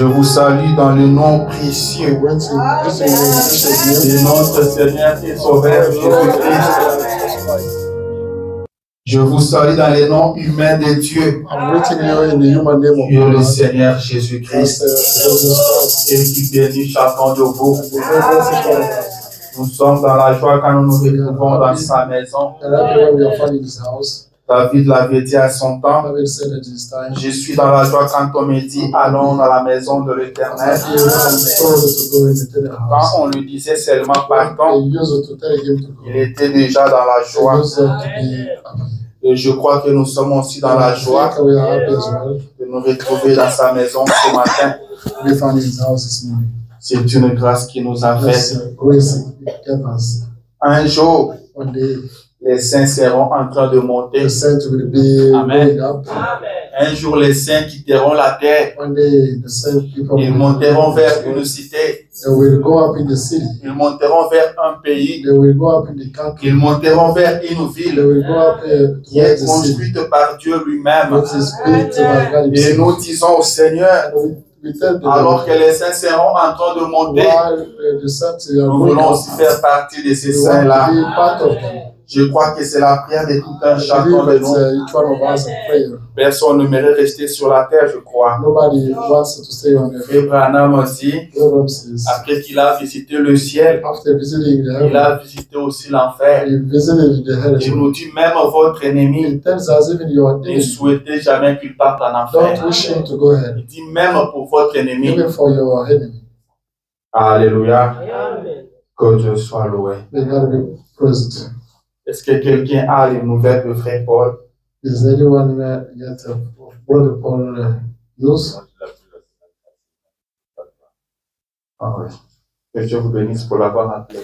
Je vous salue dans le nom précieux de notre Seigneur et Sauveur Jésus-Christ. Je vous salue dans les noms humains de Dieu. Tu es le Seigneur Jésus-Christ. Et qui bénit chacun de vous. Nous sommes dans la joie quand nous nous retrouvons dans sa maison. David l'avait dit à son temps. Je suis dans la joie quand on me dit allons dans la maison de l'Éternel. Quand on lui disait seulement partons, il était déjà dans la joie. Et je crois que nous sommes aussi dans la joie de nous retrouver dans sa maison ce matin. C'est une grâce qui nous a faite. Un jour, les saints seront en train de monter. Amen. Un jour, les saints quitteront la terre. Ils monteront vers une cité. Ils monteront vers un pays. Ils monteront vers une ville qui est construite par Dieu lui-même. Et nous disons au Seigneur, alors que les saints seront en train de monter, nous voulons aussi faire partie de ces saints-là. Je crois que c'est la prière de tout un chacun de nous. Personne ne mérite rester sur la terre, je crois. Frère Branham dit, après qu'il a visité le ciel, il a visité aussi l'enfer. Il nous dit, même votre ennemi, ne souhaitez jamais qu'il parte en enfer. Il dit, même pour votre ennemi. Alléluia. Que Dieu soit loué. Est-ce que quelqu'un a les nouvelles de frère Paul? Is anyone get Brother Paul news? Ah oui. Que Dieu vous bénisse pour l'avoir appelé.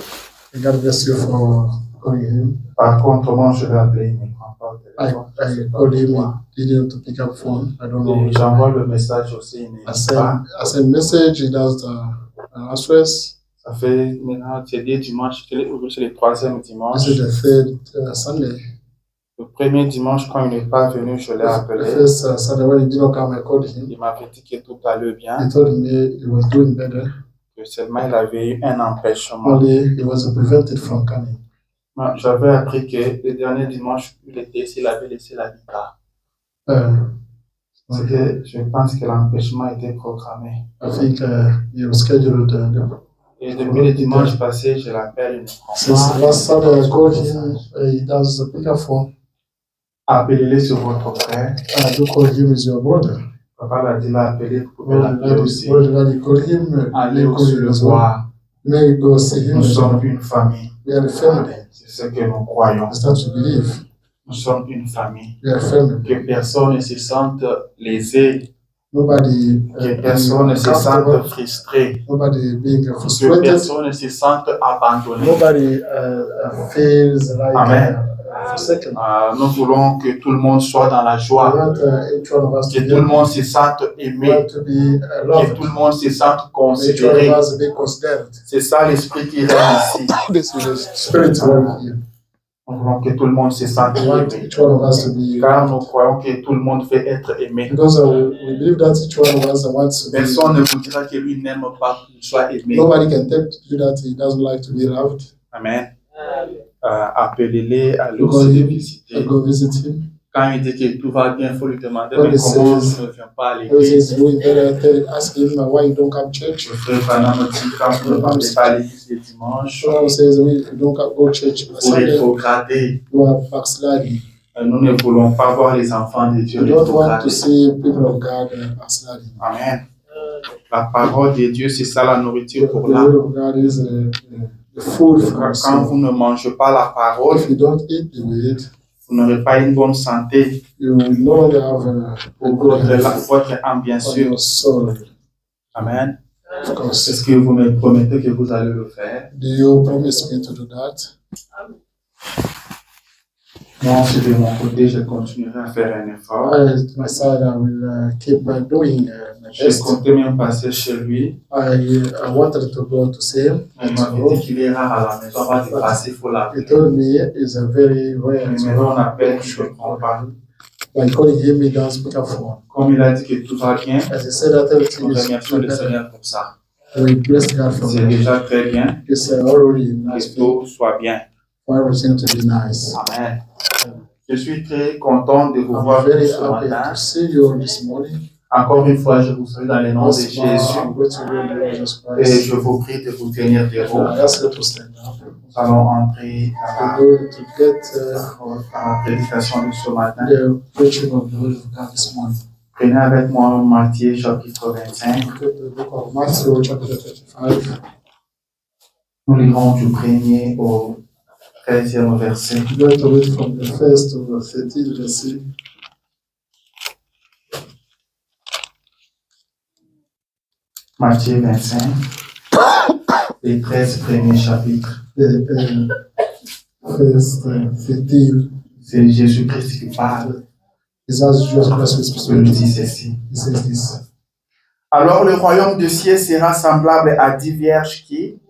God bless you for calling him. Par contre, moi je l'ai appelé, il ne prend pas le téléphone. I called him, he didn't pick up phone. I don't know. J'envoie le message aussi, il ne dit pas. I send message, he does the answers. Ça fait maintenant, c'est des dimanches, aujourd'hui c'est le troisième dimanche. This is the third Sunday. Le premier dimanche, quand il n'est pas venu, je l'ai appelé. The first Sunday when he did not come, I called him. Il m'avait dit que tout allait bien. He told me he was doing better. Que seulement il avait eu un empêchement. Only he was prevented from coming. J'avais appris que le dernier dimanche, il avait laissé la guitare. Je pense que l'empêchement était programmé. I think he was scheduled. Et depuis le dimanche passé, je l'appelle, il ne prend pas. Since last Sunday I called him, he does pick up phone. Appelez-le sur votre frère. You call him as your brother. Papa l'a dit, l'appeler, vous pouvez l'appeler aussi. Allez aussi le voir. Nous sommes une famille. We are a family. C'est ce que nous croyons. It's that you believe. Nous sommes une famille. We are a family. Que personne ne se sente lésé. Nobody. Que personne ne se sente frustré. Nobody being Que frustrated. personne ne se sente abandonné. Nobody feels like. Amen. Nous voulons que tout le monde soit dans la joie, que tout le monde se sente aimé, que tout le monde se sente considéré. C'est ça l'esprit qui règne ici. Nous voulons que tout le monde se sente aimé, car nous croyons que tout le monde veut être aimé. Personne ne vous dira que lui n'aime pas qu'il soit aimé. Amen. Appelez-les à le visiter. Quand il dit que tout va bien, il faut lui demander mais comment tu ne viens pas à l'église. Le frère Branham dit quand vous ne venez pas à l'église le dimanche, vous rétrogradez. Nous ne voulons pas voir les enfants de Dieu rétrogradés. Amen. La parole de Dieu, c'est ça la nourriture pour l'âme. Quand vous ne mangez pas la parole, vous n'aurez pas une bonne santé pour votre âme, bien sûr. Amen. Est-ce que vous me promettez que vous allez le faire? Moi aussi, de mon côté, je continuerai à faire un effort. J'ai compté même passer chez lui. I wanted to go to see him. Il m'avait dit qu'il est rare à la maison, avant de passer, il faut l'appeler. He told me it's a very rare. Mais maintenant on appelle, je ne prends pas. By calling him in the speakerphone. Comme il a dit que tout va bien, As he said that everything nous is remercions le Seigneur pour ça. we bless God for C'est that. déjà très bien. It's already nice Que tout soit bien. for everything to be nice. Amen. Je suis très content de vous I'm voir very ce happy matin. to see you this morning. Encore une fois, je vous salue dans le nom de Once Jésus. more, I'm going to read Jesus Et Christ. je vous prie de vous tenir debout. I ask you to stand up. Nous allons entrer à We're going to get la prédication de ce matin. the preaching of the word of God this morning. Prenez avec moi Matthieu chapitre 25. The book of Matthew, chapter 25. Nous lirons du 1er au 13e verset. I'm going to read from the first to the 13th verse. Matthieu 25, les 13 premiers chapitres. The first 13. C'est Jésus-Christ qui parle. Is as Jesus Christ who speaks Je to le you. dis ceci. He says this. Alors le royaume des cieux sera semblable à 10 vierges qui,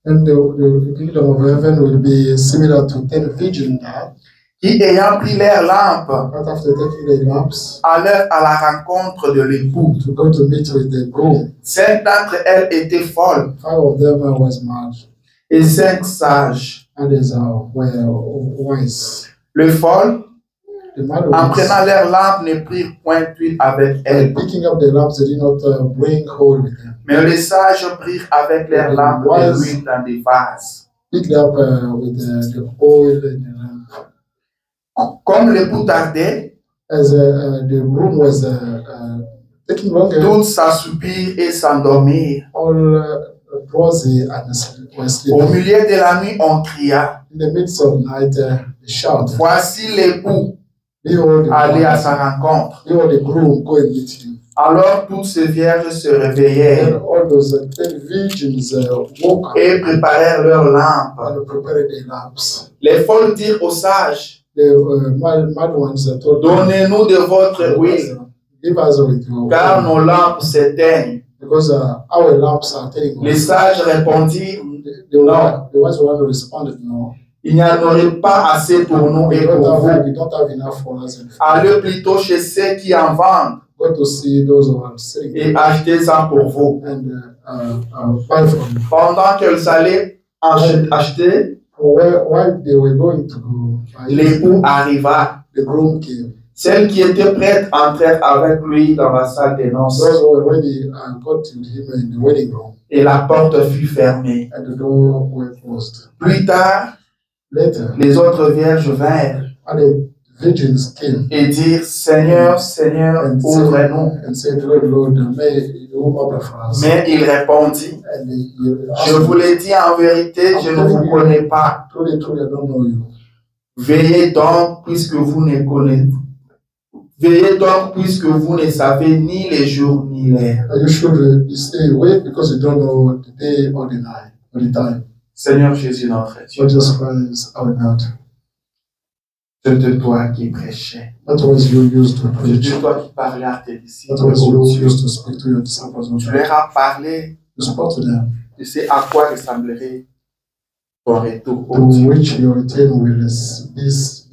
And the kingdom of heaven will be similar to 10 virgins now. qui ayant pris leurs lampes, Right after taking their lamps allèrent à la rencontre de l'époux. to go to meet with the groom. 5 d'entre elles étaient folles 5 of them was mad, et 5 sages. others were wise. Les folles, The mad en ones, prenant leurs lampes, ne prirent point d'huile avec by elles. picking up the lamps, they did not bring hold with them. Mais les sages prirent avec leurs lampes de l'huile dans des vases. Picked up with the oil and the lamp. Comme l'époux tardait, As the groom was taking longer, toutes s'assoupirent et s'endormirent. all drowsy and were Au sleeping. milieu de la nuit, on cria, In the midst of night, they shouted, voici l'époux, behold allez à sa rencontre. the groom, go and meet him. Alors toutes ces vierges se réveillèrent And all those 10 virgins woke up et préparèrent leurs lampes. and prepared their lamps. Les folles dirent aux sages, The mad ones told them, donnez-nous de votre huile, give us with your car oil, nos lampes s'éteignent. because our lamps are telling Les us. sages répondirent, The wise one responded, no. il n'y en aurait pas assez pour nous et pour vous. We don't have enough for us. And Allez plutôt chez ceux qui en vendent go to see those who are selling et achetez-en pour vous. and buy from them. Pendant qu'elles allaient acheter, While they were going to go buy, l'époux arriva. the groom came. Celles qui étaient prêtes entrèrent avec lui dans la salle des noces Those who were ready got to him in the wedding room, et la porte fut fermée. and the door were closed. Plus tard, Later, les autres vierges vinrent and the virgins came et dirent, Seigneur, Seigneur, ouvre-nous. and said, Lord, may you open for us. Mais il répondit, And je vous l'ai dit en vérité, je ne vous connais pas. truly, I don't know you. Veillez donc puisque vous ne connaissez. Veillez donc puisque vous ne savez ni les jours ni l'heure. You should stay awake because you don't know the day or the night or the time. Seigneur Jésus, notre Dieu, Jesus Christ, our God. c'est de toi qui prêchais. That was you used to C'est preach. de toi qui parlais à tes disciples. That was Oh you Dieu. used to speak to your disciples. Tu leur as parlé. You spoke to them, Tu sais à quoi ressemblerait ton retour, to oh Dieu. which your return will be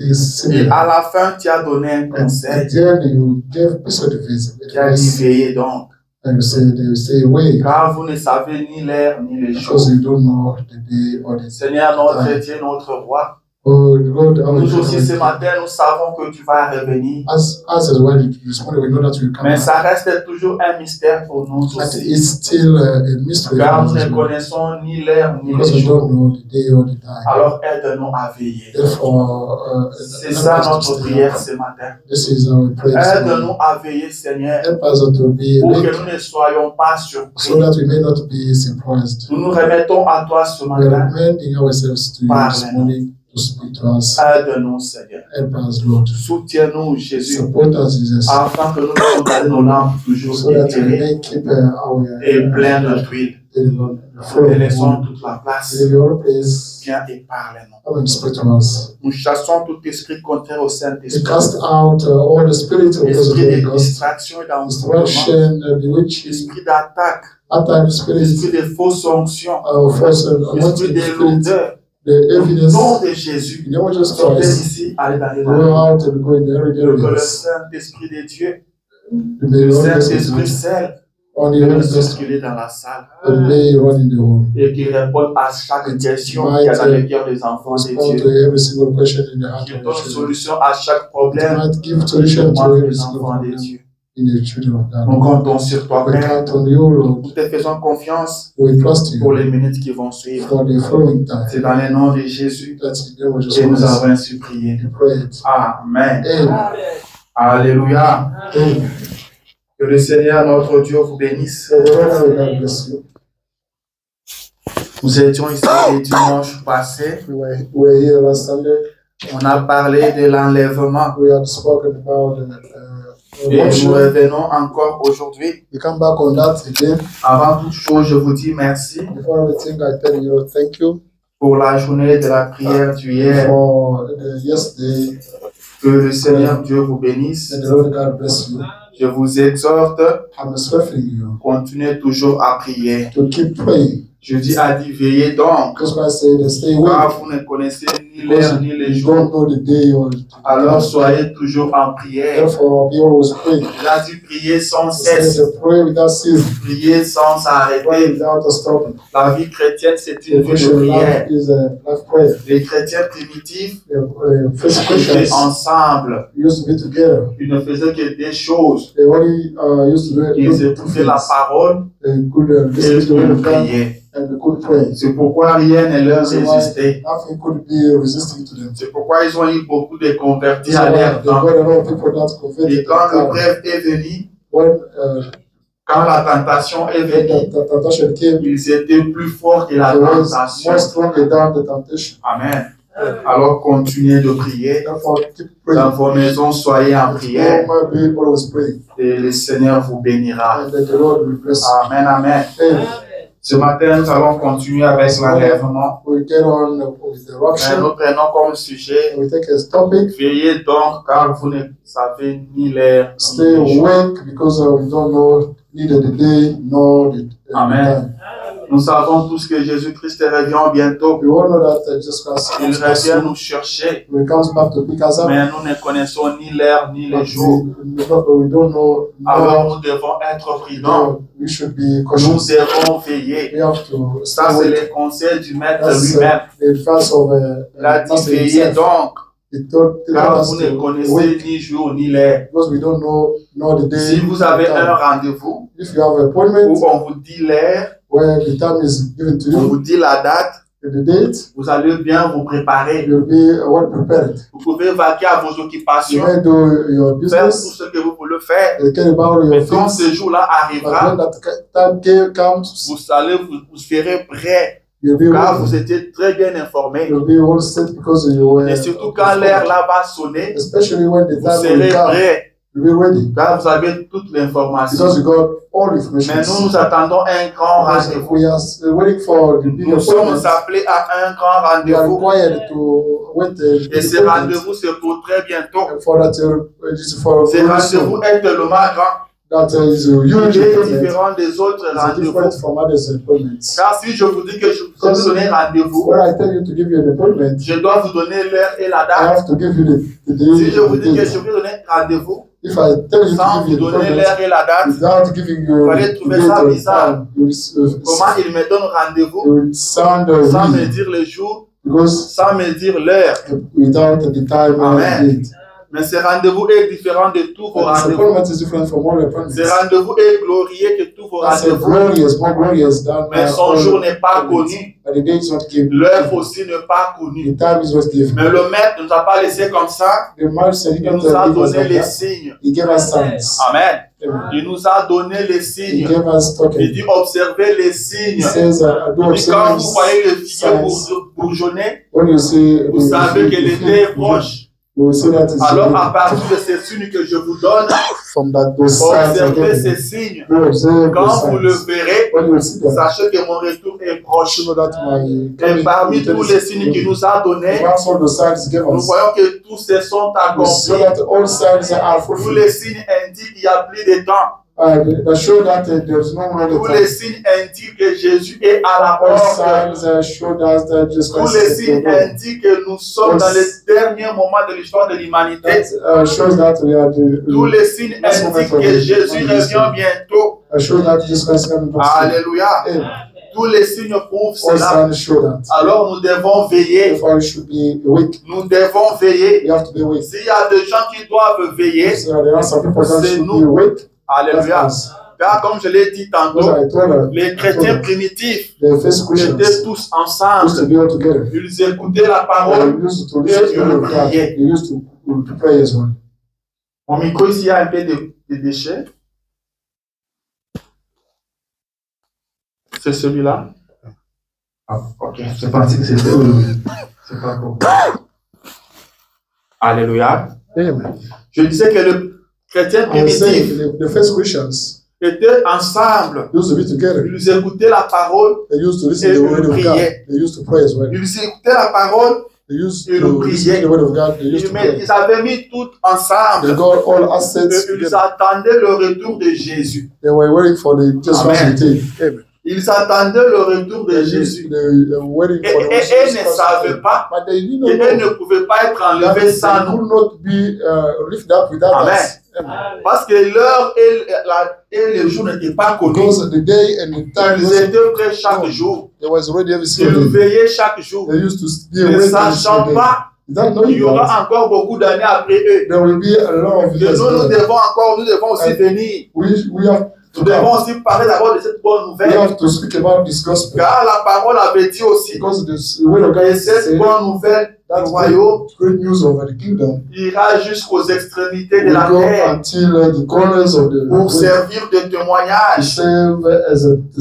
Et similar. à la fin, tu as donné un And conseil. at the end, you gave piece of advice. Tu as dit, veillez donc. And you said, stay awake Car vous ne savez ni l'heure ni les jours. because you don't know the day or the Seigneur, notre Dieu, notre roi. Oh, Lord, our Nous aussi, ce God. matin, nous savons que tu vas revenir. As well this morning, we know that you come Mais back. ça reste toujours un mystère pour nous And aussi. it's still a mystery Car for nous us ne as well, connaissons ni l'heure ni because les we don't jours. know the day or the time. Alors aide-nous à veiller. Therefore, C'est help ça us to notre stay prière up. ce matin. This is our prayer. this morning. Aide-nous à veiller, Seigneur, Help us to be pour que awake nous ne soyons pas so surpris. that we may not be surprised. Nous nous remettons à toi ce We are matin. commending ourselves to you this Parle-nous. morning to speak to us. Aide-nous, Seigneur. Help us, Lord. Soutiens-nous, Jésus, Support us, Jesus, afin que nous puissions garder nos lampes toujours so that we éclairées may keep our et pleines d'huile. full Nous of laissons oil. toute la place. Give your place. Viens et parle-nous. Come and speak to us. Nous chassons tout esprit contraire au We Saint-Esprit. cast out all the spirits of the Esprit Holy de Ghost, distraction et d'envoûtement. distraction, bewitching, Esprit d'attaque. attack spirits, Esprit de fausse onction. false Esprit anointing de spirits, lourdeur. Au nom de Jésus, sortez ici, allez dans les rues. Que le Saint-Esprit de Dieu, le Saint-Esprit seul, de circuler dans la salle et qui répond à chaque question qu'il y a dans le cœur des enfants de Dieu. Qui donne solution à chaque problème des enfants de Dieu. Nous comptons sur toi, Père. Nous te faisons confiance pour les minutes qui vont suivre. C'est dans le nom de Jésus que nous avons ainsi prié. Amen. Alléluia. Que le Seigneur, notre Dieu, vous bénisse. Nous étions ici le dimanche passé. On a parlé de l'enlèvement. Et nous revenons encore aujourd'hui. Avant toute chose, je vous dis merci pour la journée de la prière d'hier. Que le Seigneur Dieu vous bénisse. Je vous exhorte, continuez toujours à prier. Je dis à dire, veillez donc, car vous ne connaissez ni l'heure ni les jours. Alors soyez toujours en prière. Il a dit, priez sans cesse. Priez sans arrêter. La vie chrétienne, c'est une vie de prière. Les chrétiens primitifs étaient ensemble. Ils ne faisaient que des choses. Ils écoutaient la parole et ils priaient. C'est pourquoi rien ne leur résistait. C'est pourquoi ils ont eu beaucoup de convertis à leur temps. Et quand le rêve est venu, quand la tentation est venue, ils étaient plus forts que la tentation. Amen. Alors continuez de prier. Dans vos maisons, soyez en prière. Et le Seigneur vous bénira. Amen, amen. Ce matin, nous allons continuer avec l'enlèvement. Nous prenons comme sujet, veillez donc car vous ne savez ni l'heure ni le jour. Amen. Nous savons tous que Jésus-Christ revient bientôt. Il revient nous chercher. Mais nous ne connaissons ni l'heure ni le jour. Alors nous devons être prudents. Nous devons veiller. Ça, c'est le conseil du Maître lui-même. Il a dit, veillez donc. Car vous ne connaissez ni jour ni l'heure. Si vous avez un rendez-vous où on vous dit l'heure, on vous dit la date, vous allez bien vous préparer. Vous pouvez vaquer à vos occupations, faire tout ce que vous voulez faire. Mais quand ce jour-là arrivera, vous serez prêt. Car vous étiez très bien informés. Et surtout quand l'heure là va sonner, vous serez prêt. Car vous avez toute l'information. Mais nous attendons un grand rendez-vous. Nous sommes appelés à un grand rendez-vous. Et ce rendez-vous, c'est pour très bientôt. Ce rendez-vous est tellement grand. Il est différent des autres rendez-vous. Car si je vous dis que je vais vous donner rendez-vous, je dois vous donner l'heure et la date. Si je vous dis que je vais vous donner rendez-vous, sans vous donner l'heure et la date, vous allez trouver ça bizarre. Comment il me donne rendez-vous sans me dire le jour, sans me dire l'heure. Amen. Mais ce rendez-vous est différent de tous vos rendez-vous. Ce rendez-vous est glorieux que tous vos rendez-vous. Mais son jour n'est pas connu. L'heure aussi n'est pas connue. Mais le Maître ne nous a pas laissé comme ça. Il nous a donné les signes. Amen. Il nous a donné les signes. Il dit observez les signes. Il dit quand vous voyez le figuier bourgeonner, vous savez que l'été est proche. Alors, à partir de ces signes que je vous donne, observez ces signes. Quand vous le verrez, sachez que mon retour est proche. Et parmi tous les signes qu'il nous a donnés, nous voyons que tous ces sont accomplis. Tous les signes indiquent qu'il y a plus de temps. that show that there's no one. Tous les signes indiquent que Jésus est à la porte. Tous les signes indiquent que nous sommes dans les derniers moments de l'histoire de l'humanité. Tous les signes indiquent que Jésus revient bientôt. Alléluia. Tous les signes prouvent cela. Alors nous devons veiller. Nous devons veiller. S'il y a des gens qui doivent veiller, c'est nous. Alléluia. Car comme je l'ai dit tantôt, les chrétiens primitifs étaient tous ensemble. Ils écoutaient la parole et ils priaient. Mon micro ici, il y a un peu de déchets. C'est celui-là? Ah, ok. C'est parti que c'était. C'est pas bon. Alléluia. Je disais que le chrétien primitif étaient ensemble. Ils écoutaient la parole et ils priaient. Ils écoutaient la parole et ils priaient. Ils avaient mis tout ensemble. Ils attendaient le retour de Jésus. Amen. Ils attendaient le retour de Jésus. Et ne savaient pas qu'ils ne pouvaient pas être enlevés sans nous. Amen. Parce que l'heure et le jour n'étaient pas connus. Ils étaient prêts chaque jour. Ils veillaient chaque jour. Ne sachant pas qu'il y aura encore beaucoup d'années après eux. Que nous devons aussi venir. Nous devons aussi parler d'abord de cette bonne nouvelle. Car la parole avait dit aussi que cette bonne nouvelle du royaume ira jusqu'aux extrémités de la terre pour servir de témoignage.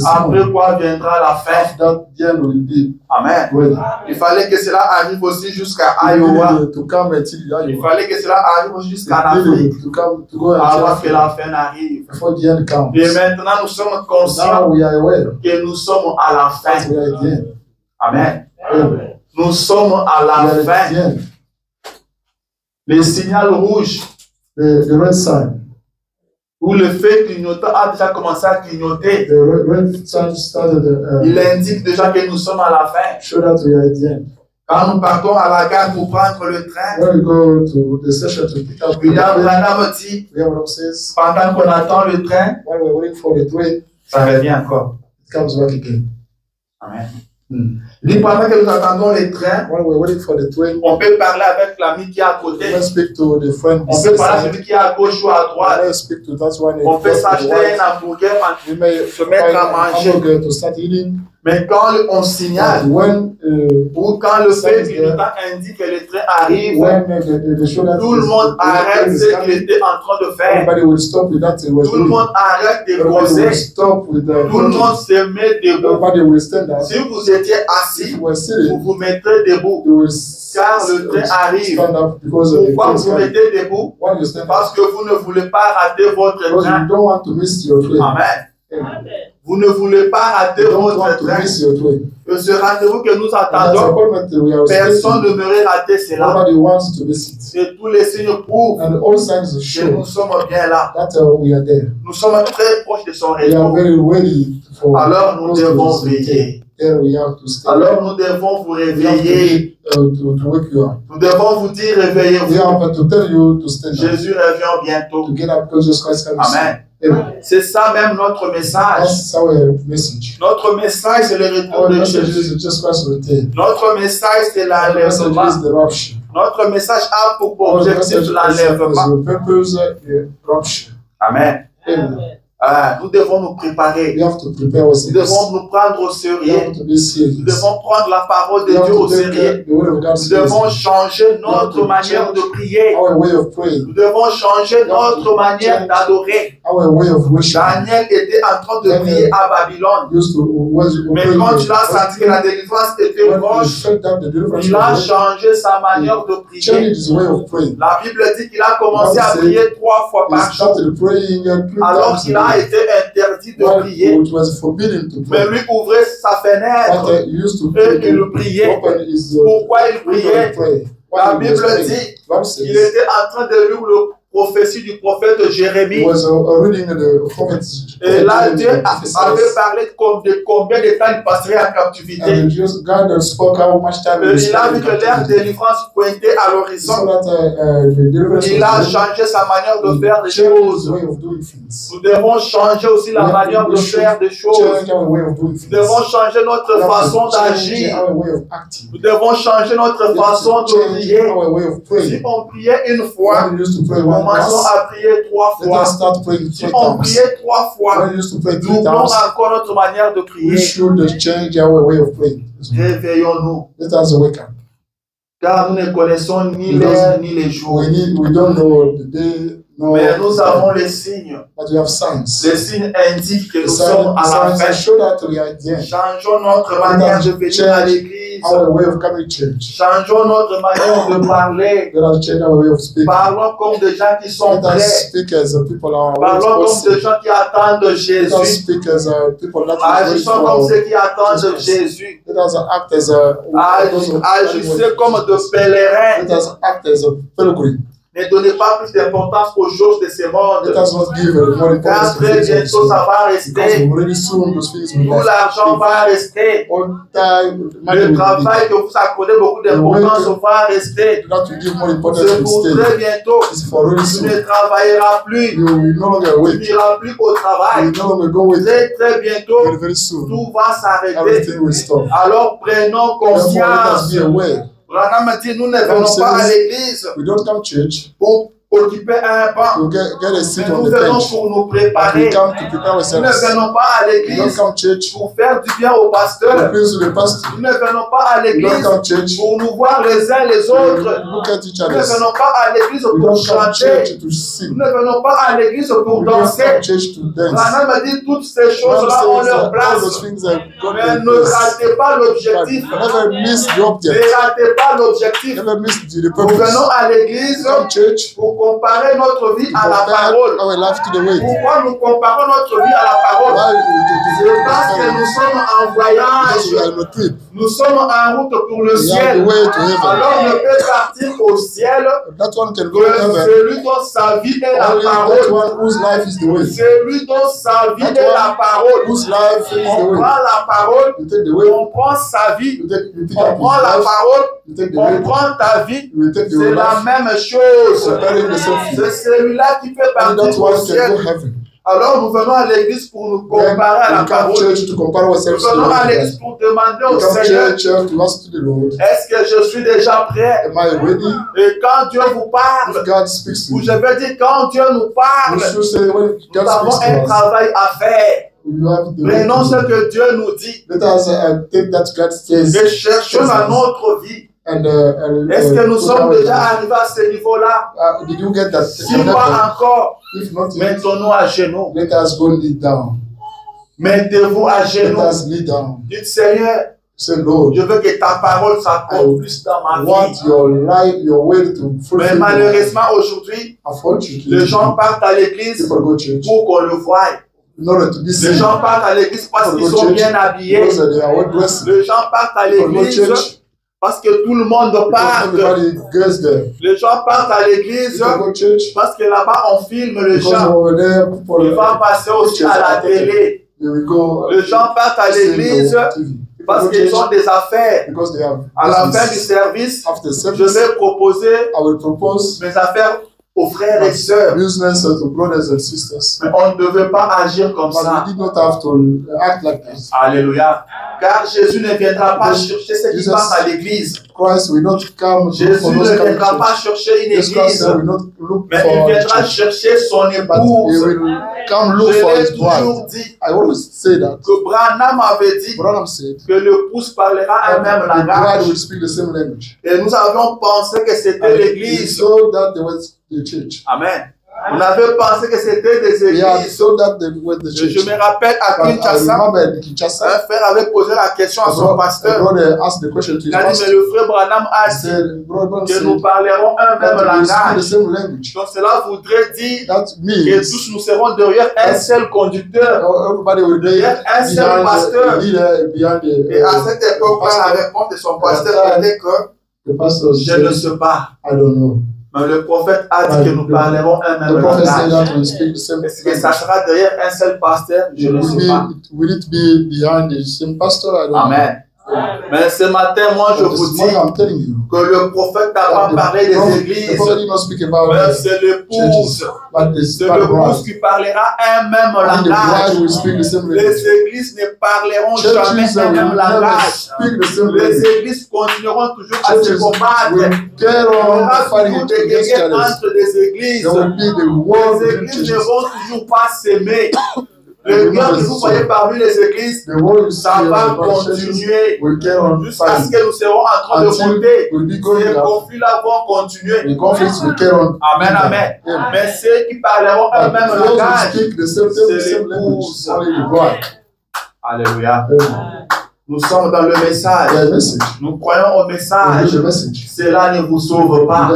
Après quoi viendra la fin. Amen. Il fallait que cela arrive aussi jusqu'à Iowa. Il fallait que cela arrive aussi jusqu'à l'Afrique avant que la fin arrive. Et maintenant nous sommes conscients que nous sommes à la fin. Amen. Nous sommes à la fin. Le signal rouge, où le fait clignotant a déjà commencé à clignoter, il indique déjà que nous sommes à la fin. Quand nous partons à la gare pour prendre le train, William Branham dit, pendant qu'on attend le train, ça revient encore. Amen. Pendant que nous attendons les trains, on peut parler avec l'ami qui est à côté. On peut parler avec celui qui est à gauche ou à droite. On peut s'acheter un hamburger, se mettre à manger. Mais quand on signale, ou quand le fait clignotant indique que le train arrive, tout le monde arrête ce qu'il était en train de faire. Tout le monde arrête de causer. Tout le monde se met debout. Si vous étiez assis, vous vous mettrez debout. Car le train arrive. Pourquoi vous vous mettez debout? Parce que vous ne voulez pas rater votre train. Amen. Vous ne voulez pas rater votre train. Et ce rendez-vous que nous attendons, personne ne devrait rater cela. Et tous les signes prouvent que nous sommes bien là. Nous sommes très proches de son retour. Alors nous devons veiller. Alors nous devons vous réveiller. Nous devons vous dire réveillez-vous. Jésus revient bientôt. Amen. C'est ça même notre message. Notre message, c'est le retour de Jésus. Notre message, c'est l'enlèvement. Notre message a pour objectif l'enlèvement. Amen. Nous devons nous préparer. Nous devons nous prendre au sérieux. Nous devons prendre la parole de Dieu au sérieux. Nous devons changer notre manière de prier. Nous devons changer notre manière d'adorer. Daniel était en train de prier à Babylone. Mais quand il a senti que la délivrance était proche, il a changé sa manière de prier. La Bible dit qu'il a commencé à prier 3 fois par jour. Alors qu'il a été interdit de prier. Mais lui ouvrait sa fenêtre et il priait. Pourquoi il priait? La Bible dit qu'il était en train de lire le prophétie du prophète Jérémie. Et là, Dieu avait parlé de combien de temps il passerait en captivité. Il a vu que leur délivrance pointait à l'horizon. Il a changé sa manière de faire les choses. Nous devons changer aussi la manière de faire des choses. Nous devons changer notre façon d'agir. Nous devons changer notre façon de prier. Si on priait une fois, commençons à prier 3 fois. Si on priait 3 fois, doublons encore notre manière de prier. Réveillons-nous. Car nous ne connaissons ni l'heure ni les jours. Mais nous avons les signes. Les signes indiquent que nous sommes à la fin. Changeons notre manière de venir à l'église. Changeons notre manière de parler. Parlons comme des gens qui sont prêts. Parlons comme des gens qui attendent Jésus. Agissons comme ceux qui attendent Jésus. Agissez comme de pèlerins. Ne donnez pas plus d'importance aux choses de ce monde. Car très bientôt ça va rester. Tout l'argent va rester. Le travail que vous accordez beaucoup d'importance va rester. C'est pour très bientôt. Tu ne travailleras plus. Tu n'iras plus au travail. Très bientôt, tout va s'arrêter. Alors prenons conscience. Branham dit, nous ne venons pas à l'église pour occuper un banc. Mais nous venons pour nous préparer. Nous ne venons pas à l'église pour faire du bien au pasteur. Nous ne venons pas à l'église pour nous voir les uns les autres. Nous ne venons pas à l'église pour chanter. Nous ne venons pas à l'église pour danser. Branham dit, toutes ces choses-là ont leur place. Mais ne ratez pas l'objectif. Ne ratez pas l'objectif. Nous venons à l'église pour comparer notre vie à la parole. Pourquoi nous comparons notre vie à la parole? C'est parce que nous sommes en voyage. Nous sommes en route pour le ciel. Alors on ne peut partir au ciel que celui dont sa vie est la parole. Celui dont sa vie est la parole. On prend la parole, on prend sa vie, on prend la parole, on prend ta vie. C'est la même chose. C'est celui-là qui fait partie au ciel. Alors nous venons à l'église pour nous comparer à la parole. Nous venons à l'église pour demander au Seigneur, est-ce que je suis déjà prêt? Et quand Dieu vous parle, ou je veux dire quand Dieu nous parle, nous avons un travail à faire. Prenons ce que Dieu nous dit et cherchons dans notre vie. Est-ce que nous sommes déjà arrivés à ce niveau-là? Si pas encore, mettons-nous à genoux. Mettez-vous à genoux. Dites, Seigneur, je veux que ta parole s'accomplisse dans ma vie. Mais malheureusement, aujourd'hui, les gens partent à l'église pour qu'on le voie. Les gens partent à l'église parce qu'ils sont bien habillés. Les gens partent à l'église parce que tout le monde part. Les gens partent à l'église parce que là-bas on filme les gens. Il va passer aussi à la télé. Les gens partent à l'église parce qu'ils ont des affaires. À la fin du service, je vais proposer mes affaires aux frères et sœurs. Mais on ne devait pas agir comme ça. Alléluia. Car Jésus ne viendra pas chercher ceux qui passent à l'église. Jésus ne viendra pas chercher une église, mais il viendra chercher son épouse. Je l'ai toujours dit que Branham avait dit que l'épouse parlera un même langage. Et nous avions pensé que c'était l'église. Amen. On avait pensé que c'était des églises. Je me rappelle à Kinshasa, un frère avait posé la question à son pasteur. Il a dit, mais le frère Branham a dit que nous parlerons un même langage. Donc cela voudrait dire que tous nous serons derrière un seul conducteur, derrière un seul pasteur. Et à cette époque, la réponse de son pasteur était que je ne sais pas. Mais le prophète a dit que nous parlerons un même langage. Est-ce que ça sera derrière un seul pasteur? Je ne sais pas. Will it be behind the same pastor? I don't know. Amen. Mais ce matin, moi, je vous dis que le prophète n'a pas parlé des églises, mais c'est l'épouse. C'est l'épouse qui parlera un même langage. Les églises ne parleront jamais un même langage. Les églises continueront toujours à se combattre. Il y aura toujours des guerres entre des églises. Les églises ne vont toujours pas s'aimer. Le bien que vous voyez parmi les églises, ça va continuer jusqu'à ce que nous serons en train de monter. Ces conflits-là vont continuer. Amen, amen. Mais ceux qui parleront un même langage, c'est l'épouse. Alléluia. Nous sommes dans le message. Nous croyons au message. Cela ne vous sauve pas.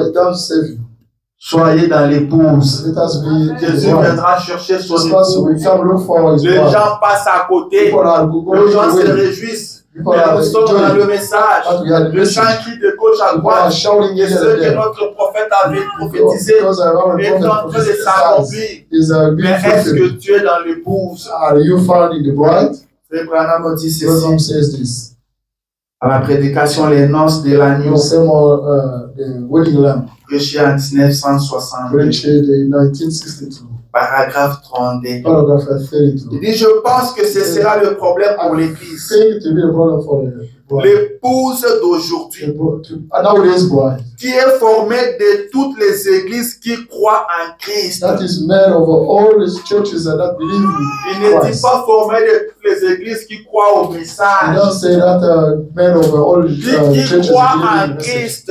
Soyez dans l'épouse. Jésus viendra chercher son épouse. Les gens passent à côté. Les gens se réjouissent. Mais nous sommes dans le message. Le chant crie de gauche à droite. Et ce que notre prophète avait prophétisé est en train de s'accomplir. Mais est-ce que tu es dans l'épouse? Frère Branham dit ceci. À la prédication Les Noces de l'Agneau. Prêché en 1962. Paragraphe 32. Il dit, je pense que ce sera le problème pour l'Église. L'épouse d'aujourd'hui, qui est formée de toutes les églises qui croient en Christ. Il ne dit pas formée de toutes les églises qui croient au message. Il dit qui croient en Christ.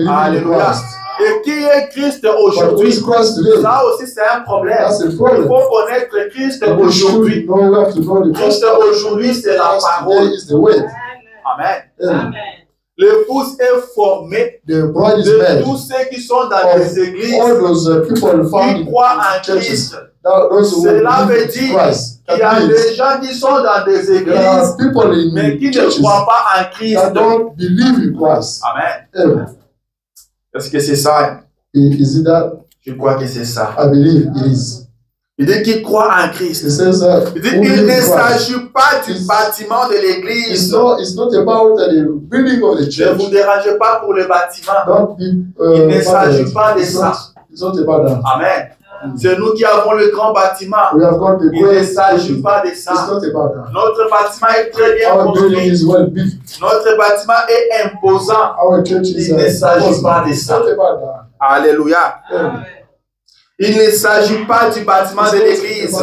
Alléluia. Et qui est Christ aujourd'hui? Ça aussi c'est un problème. Il faut connaître Christ aujourd'hui. Christ aujourd'hui c'est la parole. Amen. L'épouse est formée de tous ceux qui sont dans les églises qui croient en Christ. Cela veut dire qu'il y a des gens qui sont dans des églises mais qui ne croient pas en Christ. Amen. Est-ce que c'est ça? Je crois que c'est ça. Il dit qu'il croit en Christ. Il dit qu'il ne s'agit pas du bâtiment de l'église. Ne vous dérangez pas pour le bâtiment. Il ne s'agit pas de ça. Amen. C'est nous qui avons le grand bâtiment. Il ne s'agit pas de ça. Notre bâtiment est très bien construit. Notre bâtiment est imposant. Il ne s'agit pas de ça. Alléluia. Il ne s'agit pas du bâtiment de l'église.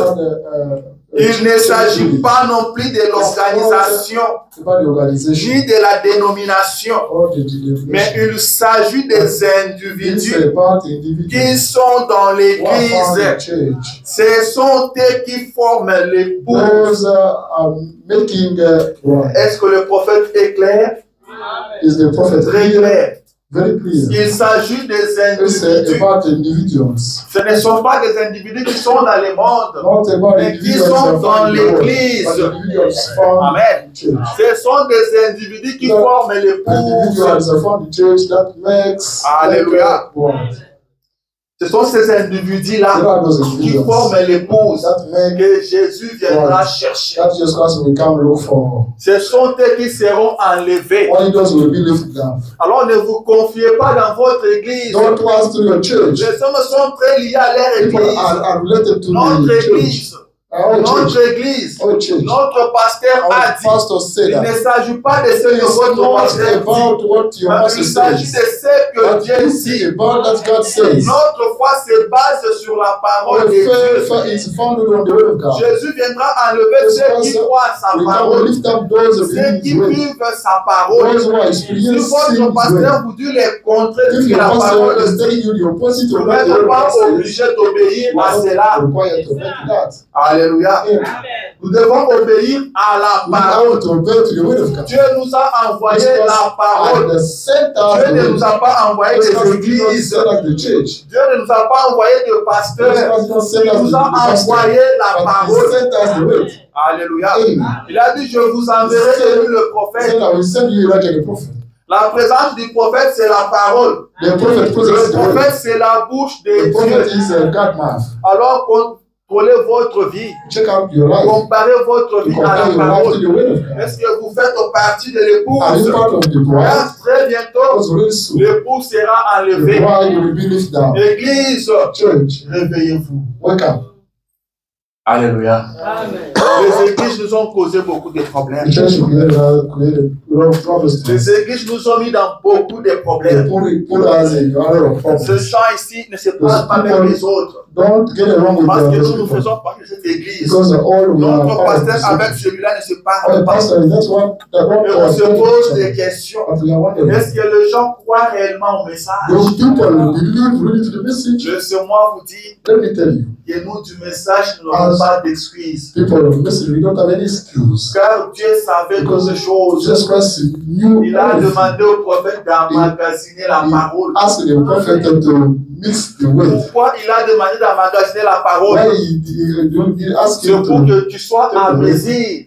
Il ne s'agit pas non plus de l'organisation, ni de la dénomination, mais il s'agit des individus qui sont dans l'église. Ce sont eux qui forment l'épouse. Est-ce que le prophète est clair? Très clair. Il s'agit des individus. Ce ne sont pas des individus qui sont dans le monde, mais qui sont dans l'église. Amen. Ce sont des individus qui forment l'épouse. Alléluia. Ce sont ces individus-là qui forment l'épouse que Jésus viendra chercher. Ce sont eux qui seront enlevés. Alors ne vous confiez pas dans votre église. Les hommes sont très liés à leur église. Notre église, notre pasteur a dit, il ne s'agit pas de ce que votre pasteur dit, mais il s'agit de ce que Dieu dit. Notre foi se base sur la parole de Dieu. Jésus viendra enlever ceux qui croient à sa parole, ceux qui vivent sa parole. Si votre pasteur vous dit le contraire de ce que la parole dit, vous n'êtes pas obligé d'obéir à cela. Alléluia. Nous devons obéir à la parole. Dieu nous a envoyé la parole. Dieu ne nous a pas envoyé des églises. Dieu ne nous a pas envoyé de pasteurs. Il nous a envoyé la parole. Alléluia. Il a dit, je vous enverrai le prophète. La présence du prophète, c'est la parole. The prophet possesses the Le word. prophète, c'est la bouche de The prophet Dieu. is a God mouth. Alors, contrôlez votre vie. Check out your life. Comparez votre You vie à compare la your life to parole. the word of God. Est-ce que vous faites partie de Are you l'épouse? part of the Car bride? très bientôt, Because really soon, l'épouse sera the enlevée. bride will be lifted down. Église, Church, réveillez-vous. wake up. Alléluia. Amen. Les églises nous ont causé beaucoup de problèmes. The church created a lot of problems. Les églises nous ont mis dans beaucoup de They problèmes. put us in a lot of Ces problems. gens ici ne se parlent pas avec les autres. Don't get along with Parce the que other nous, nous people. faisons partie de cette église. Because all we are Notre part of pasteur avec the celui-là ne se Our parle pas. pastor, that's what Et on se pose des questions. But we are wondering, Est-ce que les gens croient réellement au message? those people believe really to the message. Laissez-moi vous dire Let me tell you, que nous du message, nous n'avons pas d'excuses. people of the message, we don't have any excuse. Car Dieu savait toutes ces choses. Jesus Christ knew Il a everything. demandé au prophète d'emmagasiner la parole. Asked the prophet to mix the word. Pourquoi il a demandé d'emmagasiner la parole? Why he asked C'est him pour que tu sois à mesure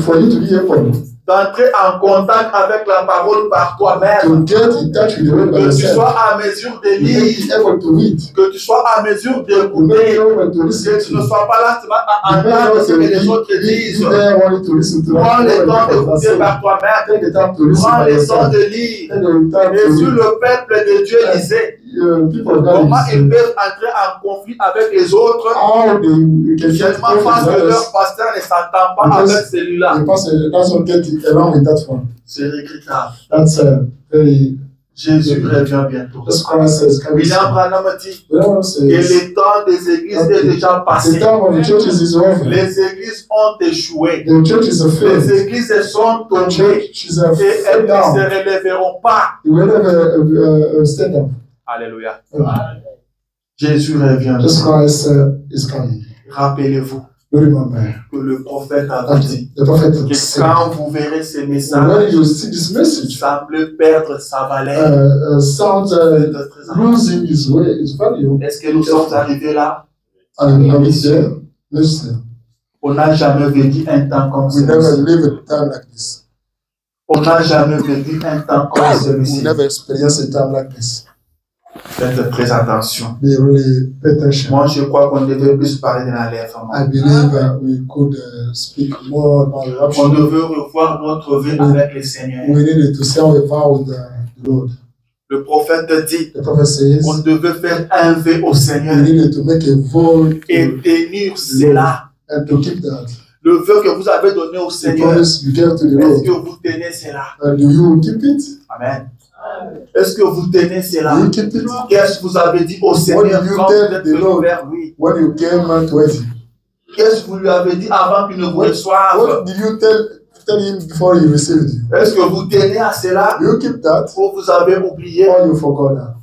for you to be able d'entrer en contact avec la parole par toi-même. to get in touch with the word by Que tu yourself. sois à mesure de To make lire. it able to read. Que tu sois à mesure To make d'écouter. it able to listen Que tu ne to. sois pas là seulement à You may entendre not ce que les autres be disent. there wanting to listen to Prends le temps that. d'écouter par toi-même. Take the time to listen Prends by le temps yourself. de lire. Take the time Et to sur read. le peuple de Dieu lisait. People of God Comment ils listen. peuvent entrer en conflit avec les autres How they can get seulement parce que leur pasteur ne s'entend pas Because avec celui-là. the pastor doesn't get along with that one. C'est regrettable. That's very. Jésus revient bientôt. Jesus Christ says, can we William Branham dit William que says, le temps des églises est déjà the passé. time of the churches is over. Les églises ont échoué. The church is a Les failure. églises sont The tombées church is a et elles ne down. se relèveront pas. You will never stand up. Alléluia. Jésus revient. Jesus Christ is coming. Rappelez-vous You remember que le prophète a that dit the prophet que said, quand vous verrez ces when messages, you see this message, semble perdre sa valeur. sounds Faites très attention. losing his value. Est-ce que nous sommes arrivés là? And there, listen, On n'a jamais vécu un temps comme we never celui-ci. live a time like this. On n'a jamais vécu un temps comme We celui-ci. never experience a time like this. Faites très attention. Be really pay attention. Moi, je crois qu'on devait plus parler de l'enlèvement. I believe we could speak more about the On rapture. devait revoir notre vie avec le Seigneur. We needed to say our vow with the Lord. Le prophète dit The prophet says qu'on devait faire un vœu au we Seigneur needed to make a vow et to, tenir cela. and to keep that. Le vœu que vous avez donné au The Seigneur, promise you gave to the est-ce que Lord. vous tenez cela? Do you keep it? Amen. Est-ce que vous tenez cela? Do you keep it? Qu'est-ce que vous avez dit au Seigneur did you quand tell vous êtes the venu Lord? vers lui? When you came to it, Qu'est-ce que vous lui avez dit avant qu'il ne vous reçoive? what did you tell him before he received you? Est-ce que vous tenez à cela Do you keep that ou vous avez oublié? or you forgot that?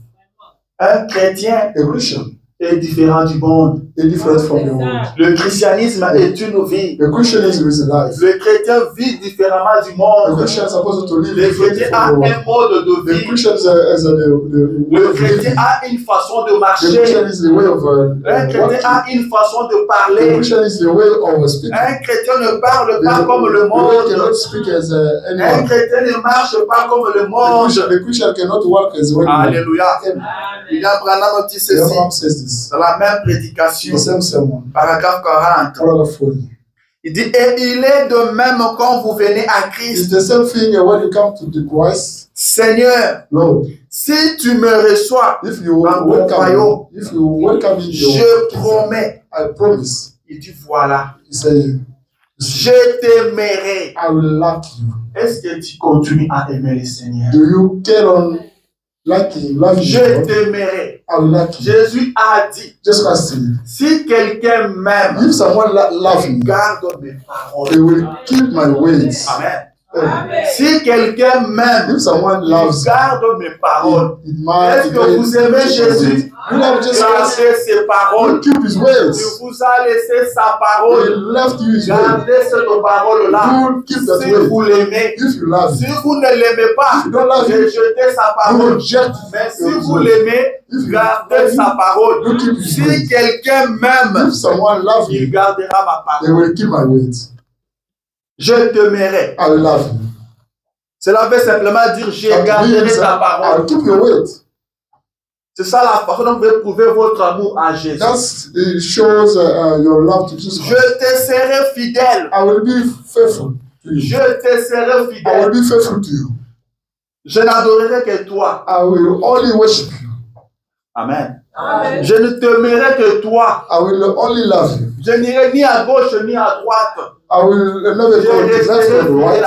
Un chrétien A Christian est différent du monde. is different from the world. Le christianisme est une vie. The Christianism is a life. Le chrétien vit différemment du The monde. Christian is supposed to live Le differently chrétien a from the un world. mode de The vie. Christian is the way Le of chrétien living. a une façon de The Christian marcher. is the way of Un chrétien walking. a une façon de The parler. Christian is the way of speaking. Un chrétien ne parle pas comme le The way monde. cannot speak as Un anyone. chrétien ne marche pas comme le monde. The Christian cannot walk as anyone. Alléluia. William Branham dit The ceci Imam says this. dans la même prédication, The same sermon. paragraphe 40. Paragraph 40. Il dit, et il est de même quand vous venez à It's Christ. the same thing when you come to the Christ. Seigneur, Lord, si tu me reçois, if you Dans mon welcome royaume, me, if you welcome me in your je kingdom, promets. I promise. Il dit, voilà, He said, je t'aimerai. I will like you. Est-ce que tu continues à aimer le Seigneur? Do you get on loving Je God? t'aimerai. I will like you. Jésus a dit, Just as it. si quelqu'un m'aime, If someone loves il me, garde mes paroles. they will keep my ways. Amen. Amen. Si quelqu'un m'aime, If someone il loves garde mes paroles. it might Est-ce que vous aimez Jésus? You love Jesus Christ. Gardez ses paroles. You keep his Il ways. vous a laissé sa He parole. left you his way. Gardez cette parole-là. You keep that Si way. vous l'aimez, If you love si him, vous ne l'aimez pas, if you don't love him, rejetez sa you parole. reject Mais si his vous way. l'aimez, If you gardez love sa him, parole. you keep his Si way. quelqu'un m'aime, If someone loves il me, gardera ma they parole. will keep my ways. Je t'aimerai. I will love him. Cela veut simplement dire je That garderai means ta I'll parole. keep your word. C'est ça la façon dont vous pouvez prouver votre amour à Jésus. It shows your love to Jesus. Je te serai fidèle. I will be faithful to you. Je te serai I will fidèle. be faithful to you. Je n'adorerai que toi. I will only worship you. Amen. Amen. Je ne t'aimerai que toi. I will only love you. Je n'irai ni à gauche ni à droite. I will never go to the left or the right. I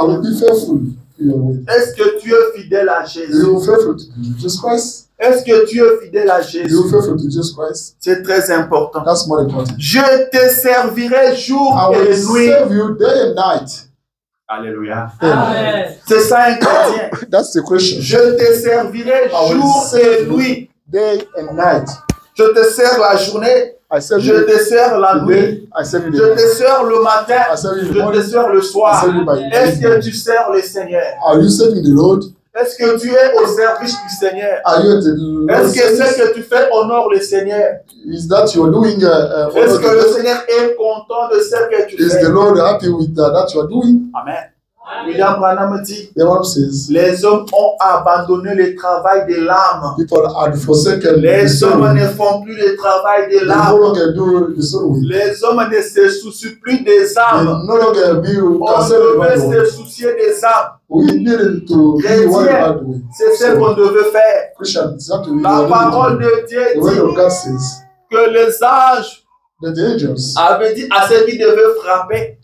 will be faithful to your way. Est-ce que tu es fidèle à Jésus? You are faithful to Jesus Christ. Est-ce que tu es fidèle à Jésus? You are faithful to Jesus Christ. C'est très important. That's more important. Je te servirai jour et nuit. I will serve you day and night. Alléluia. Amen. C'est ça un chrétien. That's the Christian. Je te servirai jour et nuit. Day and night. Je te sers la journée. Je te sers la nuit. Je te sers le matin. Je te sers le soir. Est-ce que tu sers le Seigneur? Are you serving the Lord? Est-ce que tu es au service du Seigneur? Are you at the Est-ce que ce que tu fais honore le Seigneur? Is that you are doing? Est-ce que le Seigneur est content de ce que tu fais? Is the Lord happy with that you are doing? Amen. William Branham dit, says, les hommes ont abandonné le travail de l'âme. People had forsaken les hommes ne font plus le travail de l'âme. Les hommes ne se soucient plus des âmes. On devait se soucier des âmes. C'est ce qu'on devait faire. La parole de Dieu dit que les anges avait dit à ceux qui devaient frapper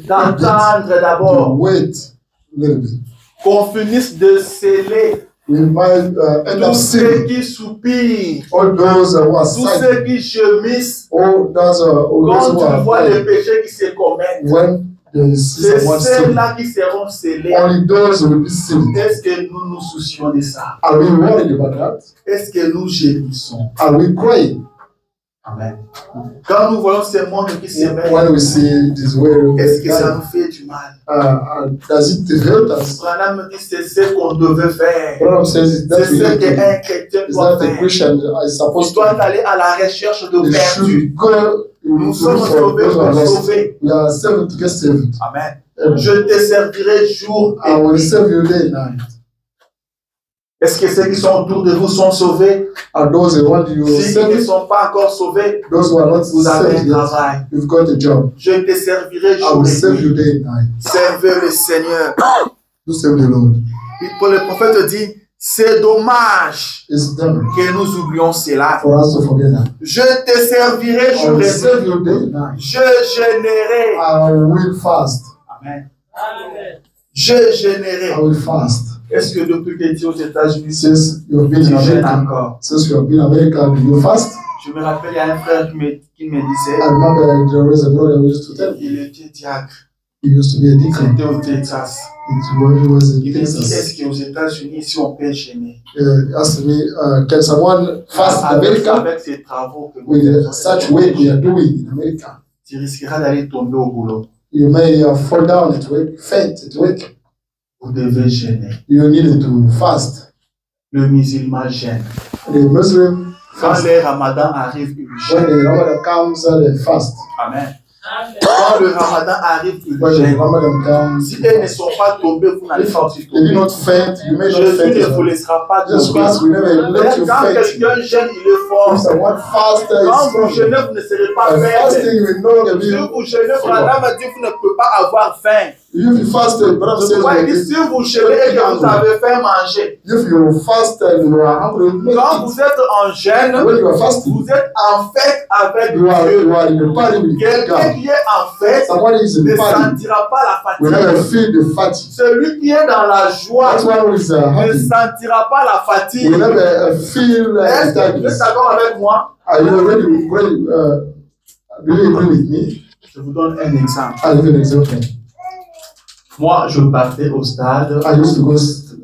d'attendre d'abord qu'on finisse de sceller tous ceux qui soupirent, tous ceux qui gémissent quand tu vois les péchés qui se commettent. C'est ceux-là qui seront scellés. Est-ce que nous nous soucions de ça? Est-ce que nous gémissons? Amen. Quand nous voyons ce monde qui se met, est-ce que ça nous fait du mal? Branham dit c'est ce qu'on devait faire. C'est ce qu'un chrétien doit faire. Il doit aller à la recherche de perdus. Nous sommes sauvés pour sauver. Amen. Je te servirai jour et nuit. Est-ce que ceux qui sont autour de vous sont sauvés? Ceux qui ne sont pas encore sauvés, vous avez un travail. Je te servirai jour et nuit. Servez le Seigneur. Pour le prophète dit, c'est dommage que nous oublions cela. Je te servirai jour et nuit. Je jeûnerai. Amen. Je jeûnerai. Est-ce que depuis que tu es aux États-Unis, tu jeûnes encore? Je me rappelle, il y a un frère qui me disait, il était diacre. C'était au Texas. Il me dit, est-ce qu'aux États-Unis, si on peut jeûner? Avec ces travaux que nous faisons, tu risqueras d'aller tomber au boulot. You may fall down at work, faint at work. Vous devez jeûner. You need to fast. Le musulman jeûne. The Muslim quand le Ramadan arrive, il jeûne. When the Ramadan comes, they fast. Amen. Quand le Ramadan arrive, il jeûne. Si elles ne sont pas tombées, vous n'allez pas aussi tomber. Jésus ne vous laissera pas tomber. Quand quelqu'un jeûne, il est fort. Quand vous jeûnez, vous ne serez pas faible. Si vous jeûnez, Branham a dit, vous ne pouvez pas avoir faim. Si vous jeûnez et que vous avez faim, manger. Quand vous êtes en jeûne, vous êtes en fête avec Dieu. Quelqu'un qui est en fête ne sentira pas la fatigue. Celui qui est dans la joie ne sentira pas la fatigue. Est-ce que vous êtes d'accord avec moi? Je vous donne un exemple. Moi, je partais au stade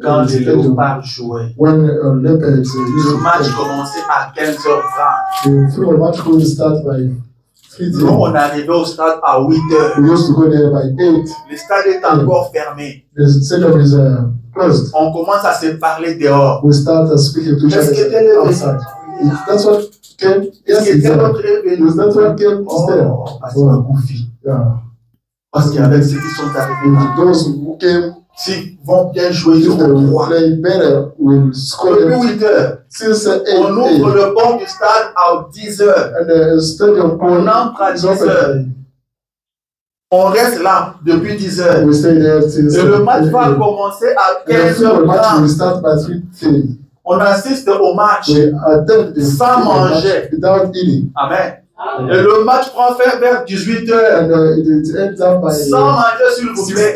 quand les léopards jouaient. Le match commençait à 15h30. Nous, on arrivait au stade à 8h. Le stade est encore fermé. On commence à se parler dehors. Est-ce que tel est notre évenu? Parce qu'avec ceux qui sont arrivés, S'ils vont bien jouer, ils seront 3. Depuis 8 heures, on ouvre le port du stade à 10 heures. On entre à 10 heures. On reste là depuis 10 heures. Et le match va commencer à 15h30. On assiste au match sans manger. Amen. Et le match prend fin vers 18h. Sans manger, s'il vous plaît.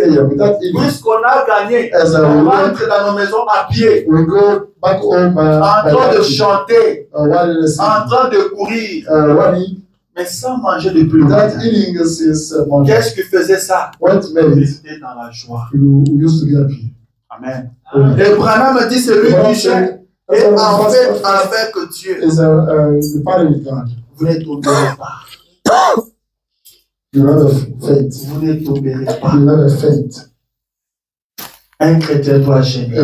Puisqu'on a gagné, on rentre dans nos maisons à pied. En train de chanter. En train de courir. Mais sans manger depuis le matin. Qu'est-ce qui faisait ça? Ils étaient dans la joie. Amen. Et Branham me dit, c'est lui qui chante. Et en fait, avec Dieu, vous ne tomberez pas. Vous ne tomberez pas. Un chrétien doit gêner.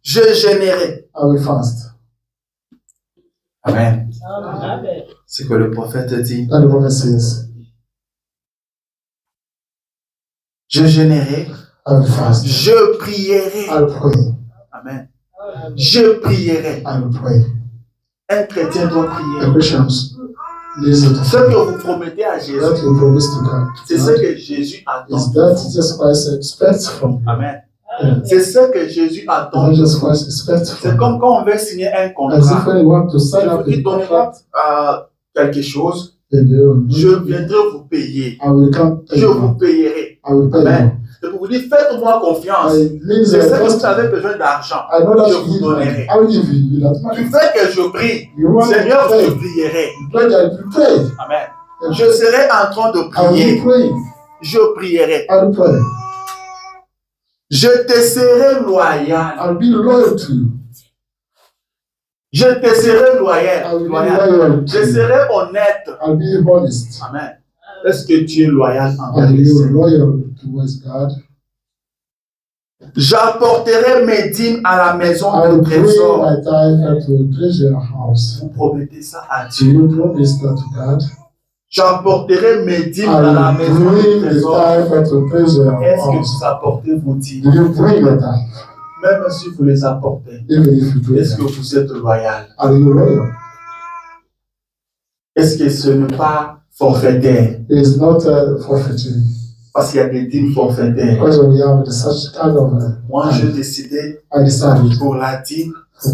Je gênerai. Amen. C'est que le prophète dit. Je gênerai. Je prierai. Amen. Je prierai. Un chrétien doit prier. Ce que vous promettez à Jésus, c'est ce que Jésus attend. Amen. C'est ce que Jésus attend. C'est comme quand on veut signer un contrat. Il donnera quelque chose. Je viendrai vous payer. Je vous payerai. Amen. Et pour vous dire, faites-moi confiance. C'est ça que vous avez besoin d'argent. Je vous donnerai. Tu fais que je prie. Seigneur, je prierai. Amen. Je serai en train de prier. Je prierai. Je te serai loyal. Je te serai loyal. Je serai honnête. Amen. Est-ce que tu es loyal envers le Seigneur? J'apporterai mes dîmes à la maison de trésor. Vous promettez ça à Dieu. J'apporterai mes dîmes à la maison de trésor. Est-ce que vous apportez vos dîmes? Même si vous les apportez, est-ce que vous êtes loyal? Est-ce que ce n'est pas forfaitaire? Parce qu'il y a des dîmes forfaitaires. Moi, j'ai décidé pour la dîme, je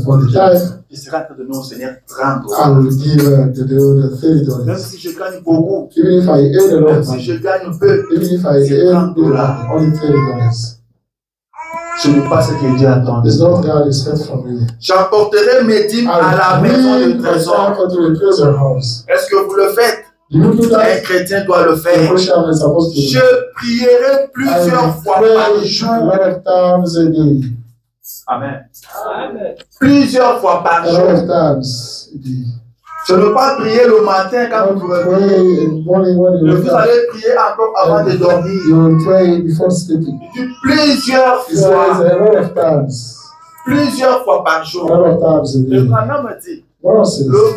serai en train de donner au Seigneur 30 $. Même si je gagne beaucoup, même si je gagne peu, c'est 30 $. Ce n'est pas ce que Dieu attend. J'apporterai mes dîmes à la maison de trésor. Est-ce que vous le faites? Un chrétien doit le faire. Je prierai plusieurs fois par jour. Amen. Plusieurs fois par jour. Je ne veux pas prier le matin quand vous venez. Vous allez prier encore avant de dormir. Plusieurs fois par jour. Le Branham me dit, le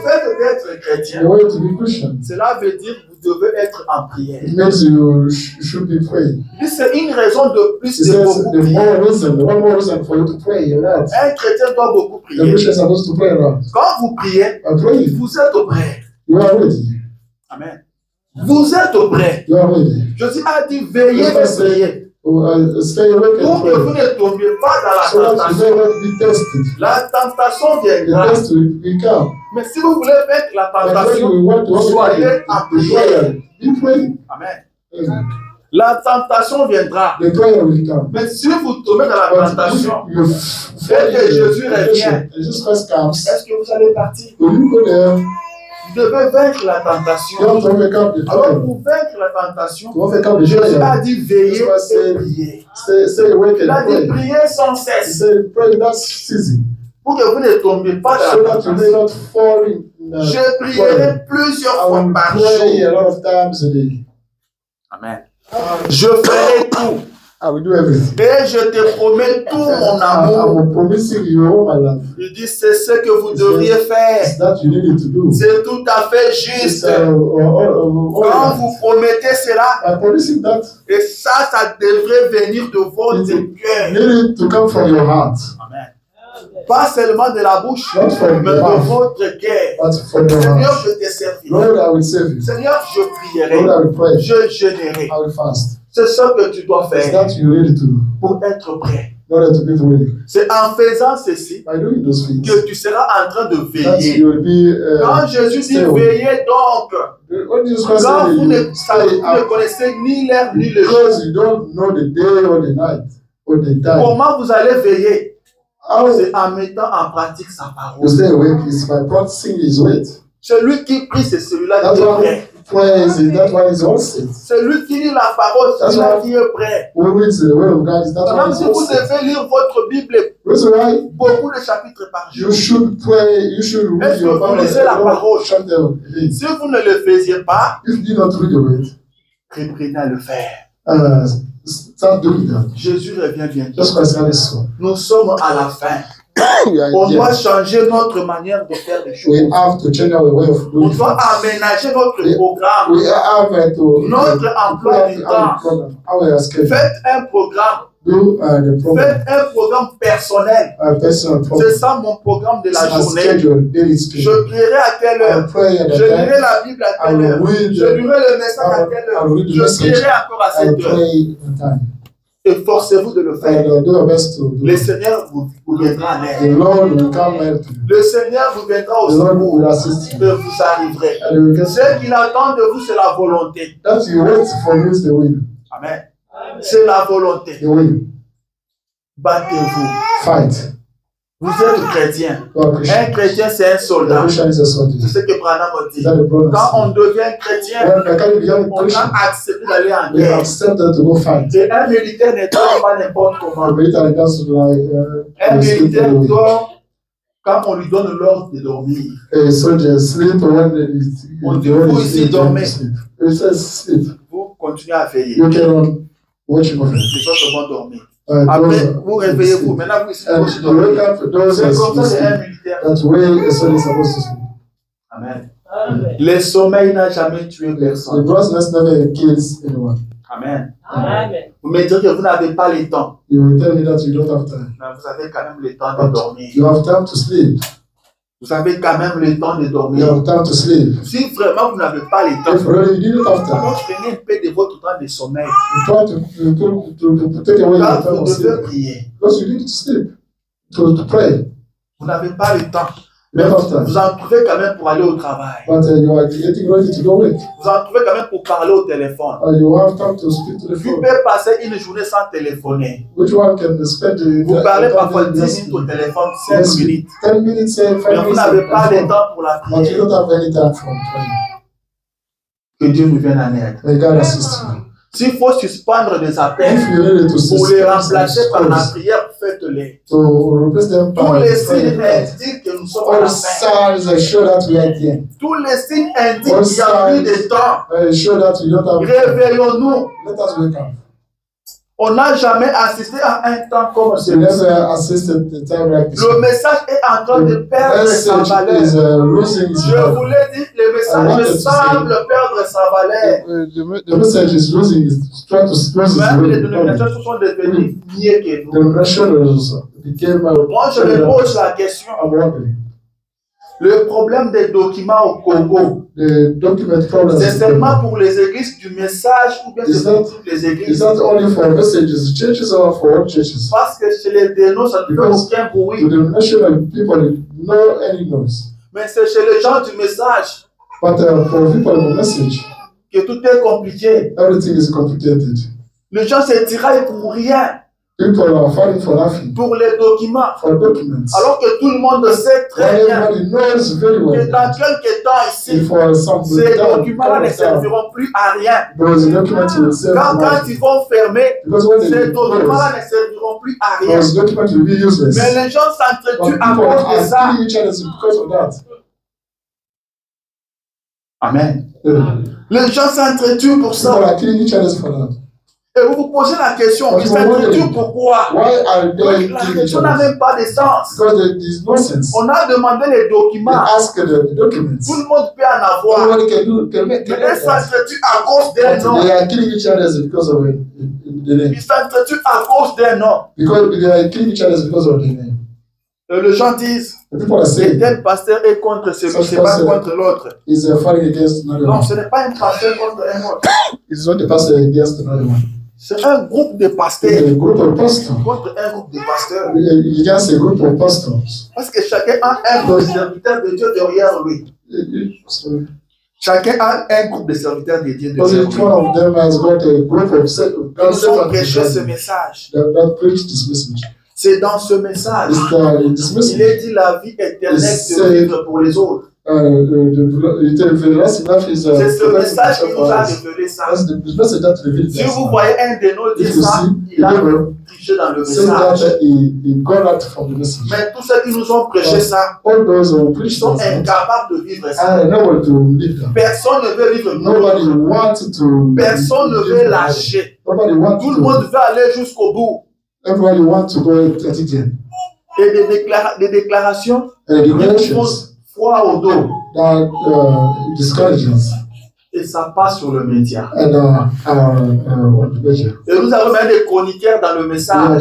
fait d'être chrétien, cela veut dire que vous devez être en prière. C'est une raison de plus de beaucoup prier. Un chrétien doit beaucoup prier. Quand vous priez, vous êtes prêt. Amen. Vous êtes prêt. Jésus a dit, veillez et priez. Pour que vous ne tombiez pas dans la tentation. La tentation viendra. Mais si vous voulez vaincre la tentation, soyez en prière. Amen. La tentation viendra. Mais si vous tombez dans la tentation, et que Jésus revient, est-ce que vous allez partir? Vous devez vaincre la tentation. Alors, pour vaincre la tentation, Jésus a dit veiller et prier. Il a dit prier sans cesse. Pour que vous ne tombiez pas dans la tentation. Je prierai plusieurs fois par jour. Amen. Je ferai tout I will do everything. Et je te promets tout mon amour. Il dit, c'est ce que vous devriez faire. C'est tout à fait juste. Quand vous promettez cela, et ça devrait venir de votre cœur. Amen. Pas seulement de la bouche, mais de votre cœur. Seigneur, je te servirai. Seigneur, je prierai. Je jeûnerai. C'est ce que tu dois faire pour être prêt. C'est en faisant ceci que tu seras en train de veiller. Quand Jésus dit veillez donc, quand vous ne connaissez ni l'heure ni le jour, comment vous allez veiller? C'est en mettant en pratique sa parole. Celui qui prie, c'est celui-là qui est prêt. Celui qui lit la parole, c'est celui-là qui est prêt. Même si vous devez lire votre Bible, beaucoup de chapitres par jour. Est-ce que vous lisez la parole? Si vous ne le faisiez pas, reprenez à le faire. Jésus revient bientôt. Nous sommes à la fin. On doit changer notre manière de faire les choses. On doit aménager notre programme, notre emploi du temps. Faites un programme. Faites un programme personnel. C'est ça mon programme de la journée. Je prierai à quelle heure? Je lirai la Bible à quelle heure? Je lirai le message à quelle heure? Je prierai encore à cette heure. Efforcez-vous de le faire. Le Seigneur vous viendra en aide. Le Seigneur vous viendra au secours. Et vous arriverez. Ce qu'il attend de vous, c'est la volonté. Amen. C'est la volonté. Battez-vous. Fight. Vous êtes chrétien. Un chrétien, c'est un soldat. C'est ce que Branham dit. Quand on devient chrétien, on a accepté d'aller en guerre. Et un militaire ne dort pas n'importe comment. Un militaire dort quand on lui donne l'ordre de dormir. On dit, vous ici dormez. Vous continuez à veiller. Les autres vont dormir. Après, vous réveillez-vous. Maintenant, vous ici, vous dormez. C'est comme ça, c'est un militaire. Amen. Le sommeil n'a jamais tué personne. Amen. Vous me direz que vous n'avez pas le temps. Mais vous avez quand même le temps de dormir. Vous avez quand même le temps de dormir. Si vraiment vous n'avez pas le temps, alors prenez un peu de votre temps de sommeil. Quand vous devez prier. Vous n'avez pas le temps. Mais vous en trouvez quand même pour aller au travail. Vous en trouvez quand même pour parler au téléphone. Vous pouvez passer une journée sans téléphoner. Vous parlez parfois 10 minutes au téléphone, 5 minutes. Mais vous n'avez pas le temps pour la prière. Que Dieu nous vienne en aide. S'il faut suspendre des appels pour les remplacer par la prière, faites-les. Tous les signes indiquent que nous sommes à la fin. Tous les signes indiquent qu'il n'y a plus de temps. Réveillons-nous. On n'a jamais assisté à un temps comme celui-ci. Le message est en train de perdre sa valeur. Je vous l'ai dit, le message semble perdre sa valeur. Même les dénominations sont devenues mieux que nous. Moi, je me pose la question. Le problème des documents au Congo, c'est seulement pour les églises du message ou bien c'est pour toutes les églises? Parce que chez les dénos, ça ne fait aucun bruit. Mais c'est chez les gens du message que tout est compliqué. Les gens se tiraillent pour rien. Pour les documents. Alors que tout le monde sait très bien que dans quelques temps ici, ces documents-là ne serviront plus à rien. Quand ils vont fermer, ces documents-là ne serviront plus à rien. Mais les gens s'entretuent à cause de ça. Amen. Les gens s'entretuent pour ça. Et vous vous posez la question, But qui you're wondering, pourquoi? why are they La killing each question n'a other? même pas de sens. Because there is no sense. On a demandé les They documents. ask the documents. Tout le monde peut en avoir. Everybody can make Mais elles that. s'entretuent à cause d'un nom. They are killing each other because of the name. Ils s'entretuent à cause d'un nom. Because they are killing each other because of the name. Les gens disent, The people are et saying, tel pasteur est contre celui, c'est pas contre l'autre. is fighting against another Non, one. ce n'est pas un pasteur contre un autre. It's not the pastor against another one. C'est un groupe de It's pasteurs a group of pastors. contre un groupe de pasteurs. Against a group of pastors. Parce que chacun a un serviteur de Dieu derrière lui. Chacun a un groupe de serviteurs de Dieu Because derrière each lui. one of them has got a group of Ils ont prêché ce message. that preach this message. C'est dans ce message. It's this Il message. est dit la vie éternelle de vivre pour les autres. C'est ce message qui nous a révélé ça. That's the message that reveals Si vous voyez un de nous dire If you ça, see, il a remember, triché dans le saying message. that he got out from the message. Mais tous ceux qui nous ont prêché ça, All those who ils preach sont this, incapables de vivre ça. are unable to live them. Personne ne veut vivre pour Nobody l'autre. wants to. Personne ne veut lâcher. Nobody wants Tout le to. monde veut aller jusqu'au bout. Everybody wants to go at it again. Et des déclarations And the qui nous font declarations froid au dos. that discourage us Et ça passe sur le média. and what the measure. Et nous avons même des chroniqueurs dans le message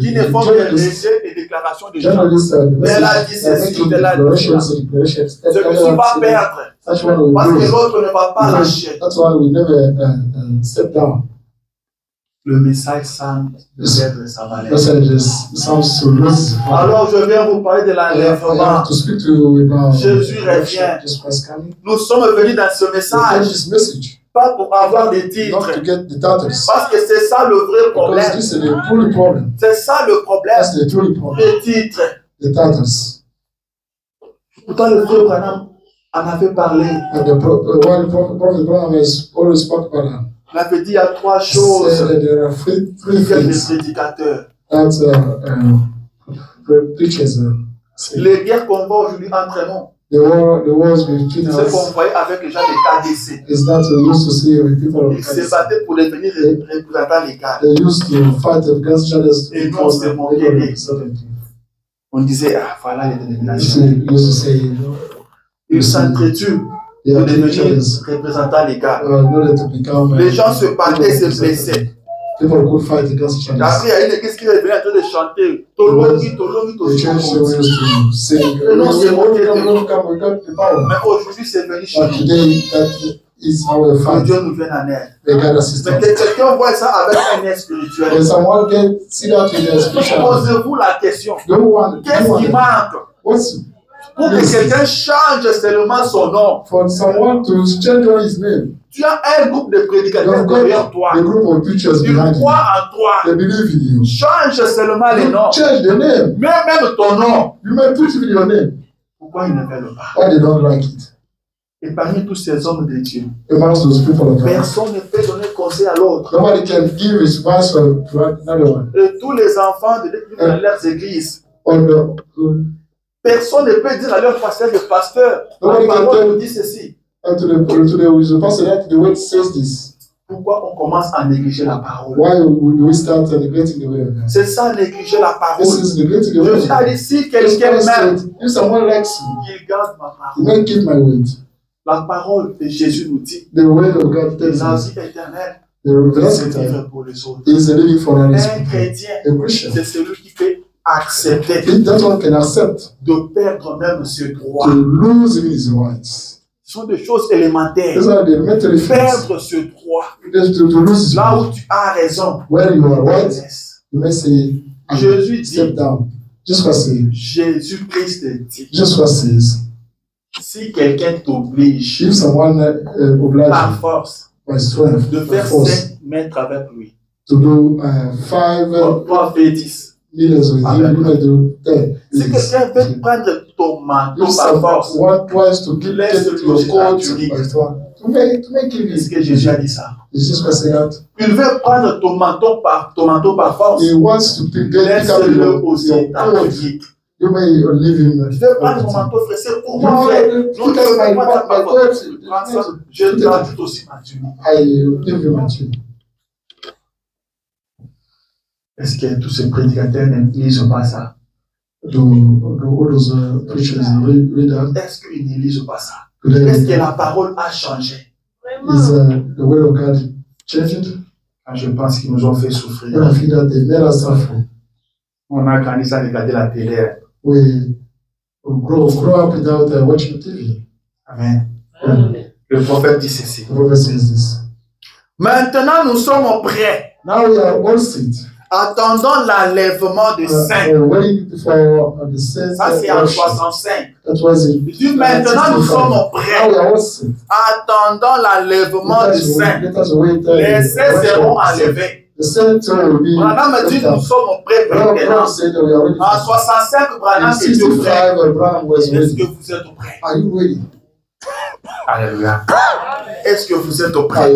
qui ne font que journalists, laisser des déclarations de gens. journalists, Elle a dit ceci, elle a dit cela. Celui-ci va perdre. That's why we Parce que lose. l'autre ne va pas lâcher. That's why we never step down. Le message semble perdre sa valeur. Messages sounds to lose. Alors je viens vous parler de I l'enlèvement. have to speak to you about Jésus revient. Jesus Christ coming. Nous sommes venus dans ce To get message, this message, pas pour avoir des not titres. to get the titles. Parce que c'est ça le vrai Because problème. this is the truly problem. C'est ça le problème. That's the truly problem. Les titres. The titles. Pourtant le frère Branham en avait parlé. And while Prophet Branham has always spoke about that. Il avait dit il y a trois Said choses that there are three qui viennent des things prédicateurs. that preachers say. Les guerres qu'on voit aujourd'hui entre nous, The wars between ce qu'on us voyait avec les gens des KDC. is that we used to see with people of Ils se Christ. battaient pour devenir représentants légaux. They used to fight against each other Et nous, because on se they moquait were d'eux. represented. On disait, ah voilà les Used dénominations. to say, you know, Ils s'entretuent they pour are devenir teachers représentants légaux. in order to become. Les gens se battaient, se blessaient. People could fight against each other. Après, il y a une église qui est venue en train de chanter. Tolongi, Tolongi, The church Tolongi. used to sing. Non, c'est bon, We got the power. Mais aujourd'hui, c'est venu chez But nous. today, that is our Que fight. Dieu nous vienne en aide. They got assistance. Mais que quelqu'un voit ça avec un air spirituel. When someone can see that with their spiritual, Posez-vous la question. Qu'est-ce qui manque what's pour que quelqu'un change seulement son nom? for someone to change his name? Tu as un groupe de prédicateurs You've derrière got toi. a group of preachers Ils behind you. croient en toi. They believe in you. Change seulement les noms. You change the name. Même ton nom. You may put it in your name. Pourquoi ils ne veulent pas? Why they don't like it? Et parmi tous ces hommes de Dieu, Amongst those people of God, personne ne peut donner conseil à l'autre. nobody can give his advice to another one. Et tous les enfants de leurs églises, personne ne peut dire à leur pasteur, le pasteur, la parole nous dit ceci. And to the pastor that the word says this. Pourquoi on commence à négliger la parole? Why do we start neglecting the way of God? C'est ça, négliger la parole. This is neglecting the way of Jésus a God. dit, si quelqu'un m'aime, If someone likes me, qu'il garde ma he parole. may keep my word. La parole de Jésus nous dit, The word of God tells la us vie éternelle, the c'est revelation vivre pour les autres. is a living for others. Un chrétien, A Christian, c'est celui qui peut accepter that one can accept de perdre même ce droit. to lose his rights. Ce sont des choses élémentaires. Those are the mental things. Perdre ce droit. To lose his Là rights. où tu as raison, Where you are right, laisse. you may say, Jésus step dit, down. Just what say. Jésus-Christ dit, Just what says. si quelqu'un t'oblige If someone obliges par you force by strength, de by faire force, 5 mètres avec lui, to do 5 comme toi fais 10. meters with him, you may do 10. Si quelqu'un veut prendre ton manteau If par force, someone tries to get your coat by strength, to make him est-ce que Jésus a dit ça? it's just what say that. Il veut prendre ton manteau par force. He wants to pick up Laisse-le your aussi coat. t'appliquer. You may leave him. Tu veux prendre ton manteau, frère, c'est pour moi, No, frère. no, Non, tu pick up veux my pas prendre coat. Prends ça. Je t'ajoute aussi ma tunique. I give him a tune. Est-ce que tous ces prédicateurs ne lisent pas ça? Do all those preachers read that? Est-ce qu'ils ne lisent pas ça? Est-ce que la parole a changé? Is the word of God changed? Je pense qu'ils nous ont fait souffrir. I feel that they made us suffer. On a grandi sans regarder la télé. We grow up without watching TV. Amen. Amen. Le prophète dit ceci. The prophet says this. Maintenant, nous sommes prêts. Now we are all set. Attendons l'enlèvement des saints. Waiting for the saints. Ça, c'est en 65. That was it. Il dit maintenant, nous sommes prêts. Now we are all set. Attendons l'enlèvement des saints. Les saints seront enlevés. The saints will be. Branham me dit nous sommes prêts maintenant. En 65, Branham était prêt. Est-ce que vous êtes prêts? Are you ready? Alléluia. Est-ce que vous êtes prêts?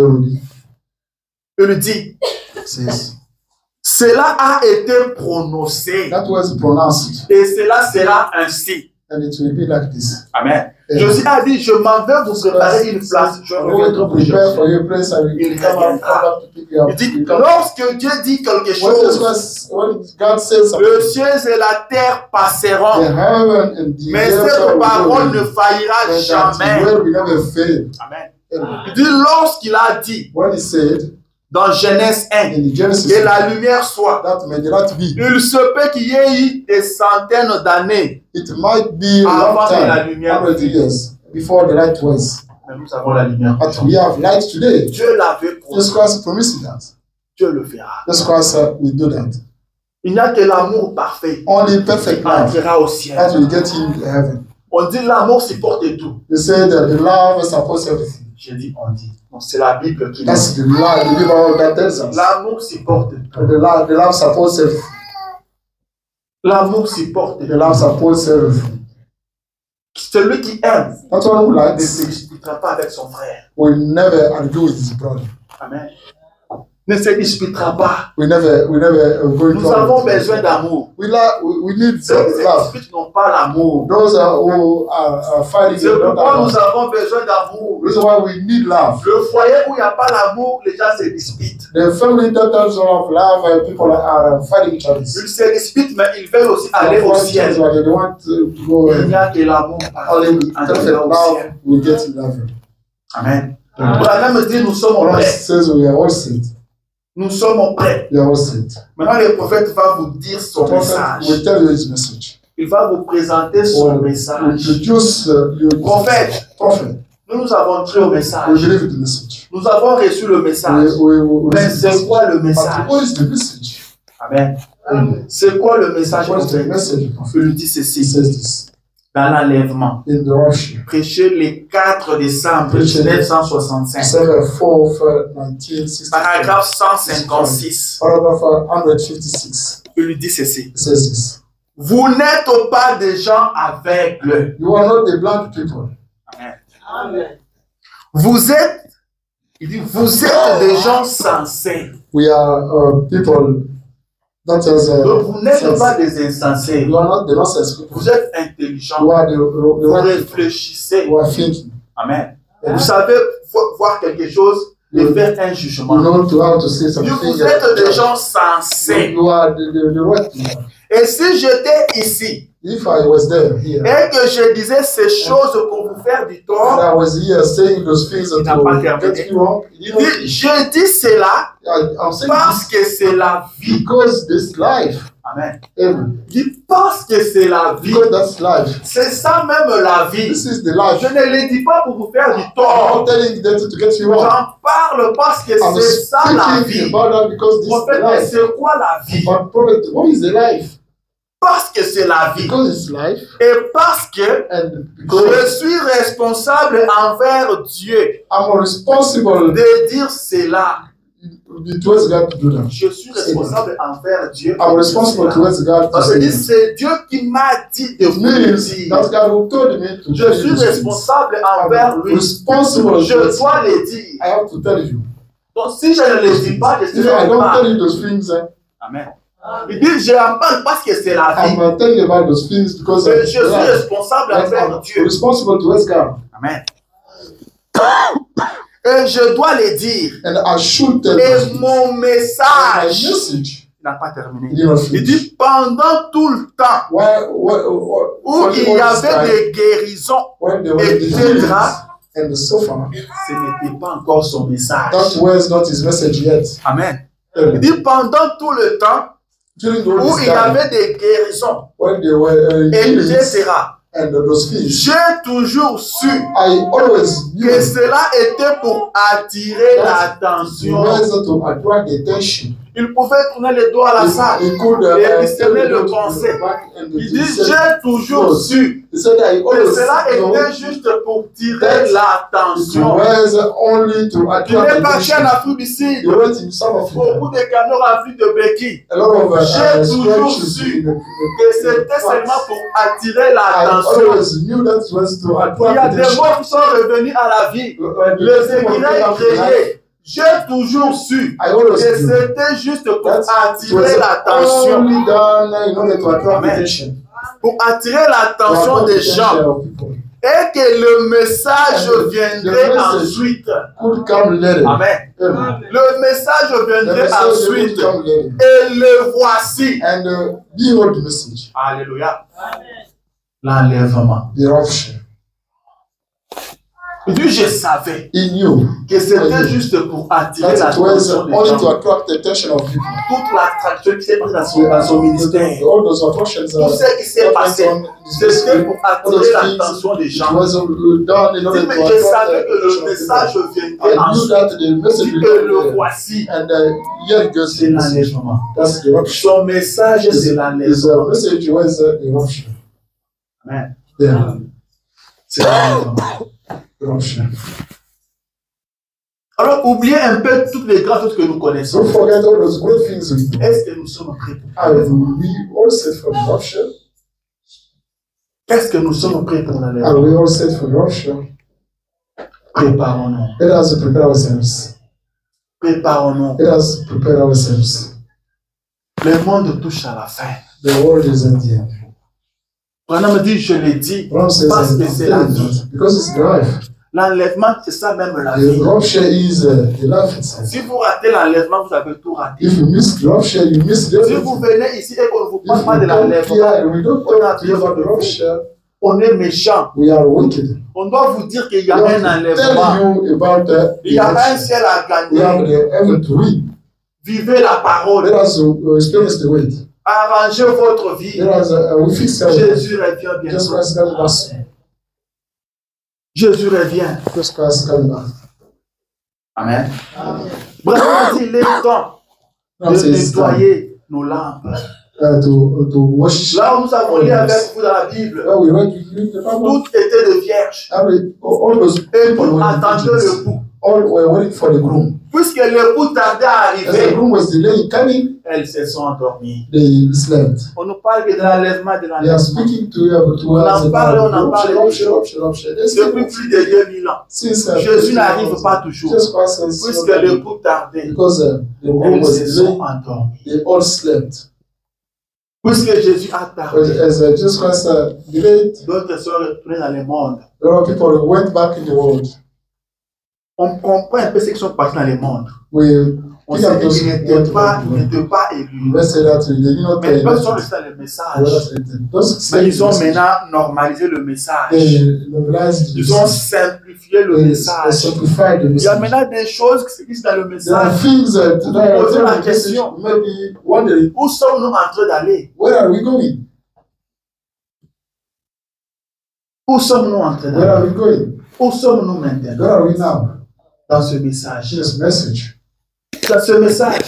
Il dit, cela a été prononcé. That was pronounced. Et cela sera ainsi. And it will be like this. Amen. Jésus a dit, je m'en vais vous préparer une place. Je reviendrai pour il reviendra. Il dit, lorsque Dieu dit quelque chose, le ciel et la terre passeront, mais cette parole ne faillira jamais. Amen. Il dit, lorsqu'il a dit, dans Genèse 1, que la lumière soit, il se peut qu'il y ait eu des centaines d'années avant que la lumière before the light was. Mais nous avons la lumière. But we have light today. Dieu l'avait promis. Just because promised that. Dieu le fera. Just because we do that. Il n'y a que l'amour parfait. Only perfect love entrera au ciel. that will get in heaven. On dit l'amour supporte tout. They say that the love supports everything. J'ai dit on dit. Non, c'est la Bible qui dit. That's the love, the Bible that tells us. L'amour supporte tout. The love supports everything. L'amour supporte. The love supports everything. Celui qui aime ne se disputera pas avec son frère. Will never argue with his brother. Amen. Ne se disputera pas. We never Nous avons besoin d'amour. We need Ceux qui se love. disputent n'ont pas l'amour. Those who are fighting. C'est pourquoi nous avons besoin d'amour. This is why we need love. Le foyer où il n'y a pas l'amour, les gens se disputent. The family that doesn't have love, people are fighting each other. Ils se disputent, mais ils veulent aussi aller au ciel. They want to go. Il n'y a que l'amour. Only perfect love will get in heaven. Amen. Branham me dit nous sommes prêts. Says we are all set. Nous sommes prêts. We are all set. Maintenant, le prophète va vous dire son message. Will tell you his message. Il va vous présenter son message. Prophète. Nous avons cru au message. We believe in the message. Nous avons reçu le message. Mais c'est quoi le message? What is the message? Amen. C'est quoi le message? Il lui dit ceci. Dans l'enlèvement. Prêché le 4 décembre 1965. Paragraphe 156. Il lui dit ceci. Vous n'êtes pas des gens aveugles. You are not the blind people. Amen. Vous êtes des gens sensés. We are people. Donc vous n'êtes pas des insensés. Vous êtes intelligents. Vous réfléchissez. Amen. Vous savez voir quelque chose et faire un jugement. Vous êtes des gens sensés. Et si j'étais ici if I was there, here, et que je disais ces choses pour vous faire du tort, and I was here saying those things il n'a pas terminé. Je dis cela parce que c'est la vie. Because this life. Amen. Dis parce que c'est la vie. C'est ça même la vie. This is the life. Je ne le dis pas pour vous faire du tort. J'en parle parce que c'est ça la vie. Prophète, c'est quoi la vie? What is the life? Parce que c'est la vie. Et parce que je suis responsable envers Dieu de dire cela. Je suis responsable envers Dieu. Parce que c'est Dieu qui m'a dit de vous le dire. Je suis responsable envers lui. Je dois le dire. Donc si je ne le dis pas, je serai pas. Amen. Il dit, je n'en parle parce que c'est la vie. Je suis responsable envers Dieu. Amen. Et je dois le dire. Et mon message n'a pas terminé. Il dit pendant tout le temps où il y avait des guérisons, etc. Ce n'était pas encore son message. Amen. Il dit pendant tout le temps où il y avait des guérisons, etc. J'ai toujours su que cela était pour attirer l'attention. Il pouvait tourner les doigts à la salle et discerner le conseil. Il dit, j'ai toujours su que cela était juste pour tirer l'attention. Il est parti en Afrique du Sud, beaucoup de camions remplis de béquilles. J'ai toujours su que c'était seulement pour attirer l'attention. Il y a des morts qui sont revenus à la vie. Les écureuils créés. J'ai toujours su que c'était juste pour attirer l'attention. Pour attirer l'attention des gens. Et que le message viendrait ensuite. Amen. Le message viendrait ensuite. Et le voici. Alléluia. L'enlèvement. Il dit, je savais que c'était juste pour attirer l'attention des gens. Toute l'attraction qui s'est passée dans son ministère, tout ce qui s'est passé, c'était pour attirer l'attention des gens. Mais je savais que le message viendrait ensuite. Et le voici. C'est l'enlèvement. Son message, c'est l'enlèvement. Amen. C'est l'enlèvement. Alors, oubliez un peu toutes les grandes choses que nous connaissons. Est-ce que nous sommes prêts pour Est-ce que nous sommes prêts pour l'enlèvement? Préparons-nous. Préparons-nous. Le monde touche à la fin. Maintenant, me dit, je l'ai dit, parce que c'est la vie. L'enlèvement, c'est ça même la vie. Si vous ratez l'enlèvement, vous avez tout raté. Si vous venez ici et qu'on ne vous parle pas de l'enlèvement, on est méchant. On doit vous dire qu'il y a un enlèvement. Il y a un ciel à gagner. Vivez la parole. Arrangez votre vie. Jésus revient bientôt. Jésus revient. Amen. Bref, il est temps de nettoyer nos lampes. Là où nous avons lu avec vous dans la Bible, tout était de vierge. Et tout attendait le coup. Puisque le coup tardait à arriver, elles se sont endormies. On nous parle de l'enlèvement de l'enlèvement. On en parle. Depuis plus de 2000 ans. Jésus n'arrive pas toujours. Puisque le coup tardait, elles se sont endormies. Puisque Jésus a tardé, d'autres sont retournés dans le monde. On comprend un peu ce qui sont passés dans le monde. On sait qu'ils n'étaient pas élus. Mais ils sont restés dans le message. Mais ils ont maintenant normalisé le message. Ils ont simplifié le message. Il y a maintenant des choses qui se disent dans le message. Vous posez la question, où sommes-nous en train d'aller? Où sommes-nous en train d'aller? Où sommes-nous maintenant? Dans ce message. Dans ce message,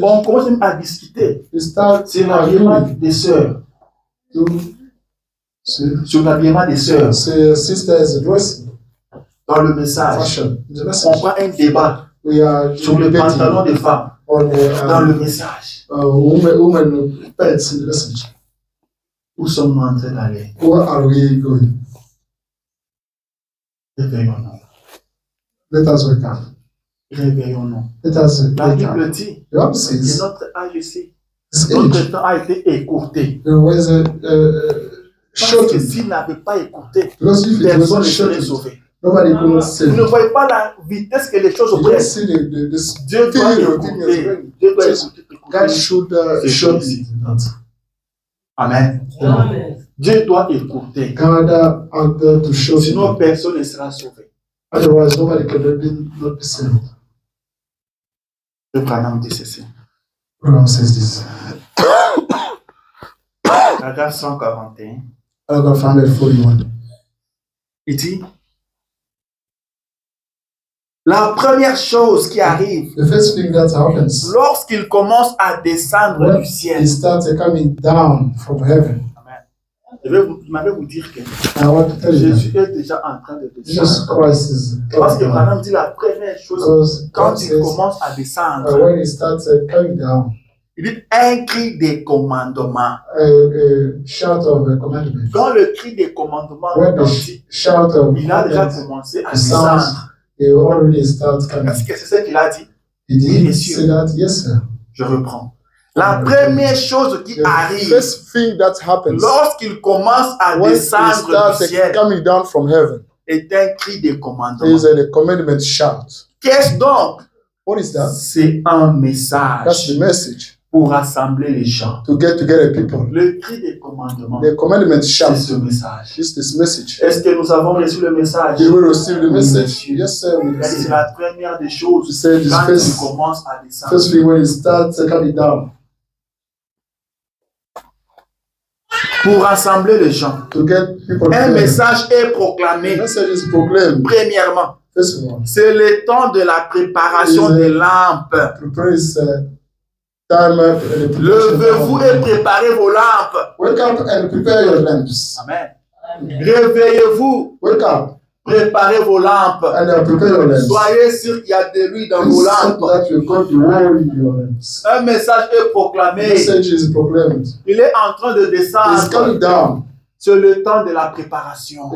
on commence même à discuter sur l'habillement des sœurs. Sur l'habillement des sœurs. Dans le message, on prend un débat sur le pantalon des femmes. Dans le message. Où sommes-nous en train d'aller? Réveillons-nous. Let us wake up. Réveillons-nous. La Bible dit que notre âge ici, notre temps a été écourté. Parce que s'il n'avait pas écouté, personne ne serait sauvé. Vous ne voyez pas la vitesse que les choses prennent. Dieu doit écouter. Dieu doit écouter. God should show me that. Amen. Dieu doit écouter. God out there to show me. Sinon, personne ne sera sauvé. Otherwise, nobody can not be saved. Le Branham dit ceci. Branham says this. Paragraphe 141. Paragraph 141. Il dit, la première chose qui arrive, the first thing that happens, lorsqu'il commence à descendre du ciel, he starts coming down from heaven. Je vais vous dire que Jésus est déjà en train de descendre. Parce que Branham dit la première chose, quand il commence à descendre, when he starts coming down, il dit un cri de commandement. Shout of commandment. Quand le cri de commandement retentit, il a déjà commencé à descendre. Est-ce que c'est ce qu'il a dit? Oui, monsieur. Yes, sir. Je reprends. La première chose qui arrive, lorsqu'il commence à descendre du ciel, est un cri de commandement. Qu'est-ce donc? C'est un message pour rassembler les gens. Le cri de commandement, c'est ce message. Est-ce que nous avons reçu le message? Yes, sir. C'est la première des choses quand il commence à descendre. Pour rassembler les gens. Un message est proclamé. Premièrement, c'est le temps de la préparation des lampes. Levez-vous et préparez vos lampes. Wake up and prepare your lamps. Amen. Réveillez-vous. Wake up. Préparez vos lampes. And prepare your lamps. Soyez sûr qu'il y a de l'huile dans vos lampes. Un message est proclamé. Il est en train de descendre. C'est le temps de la préparation.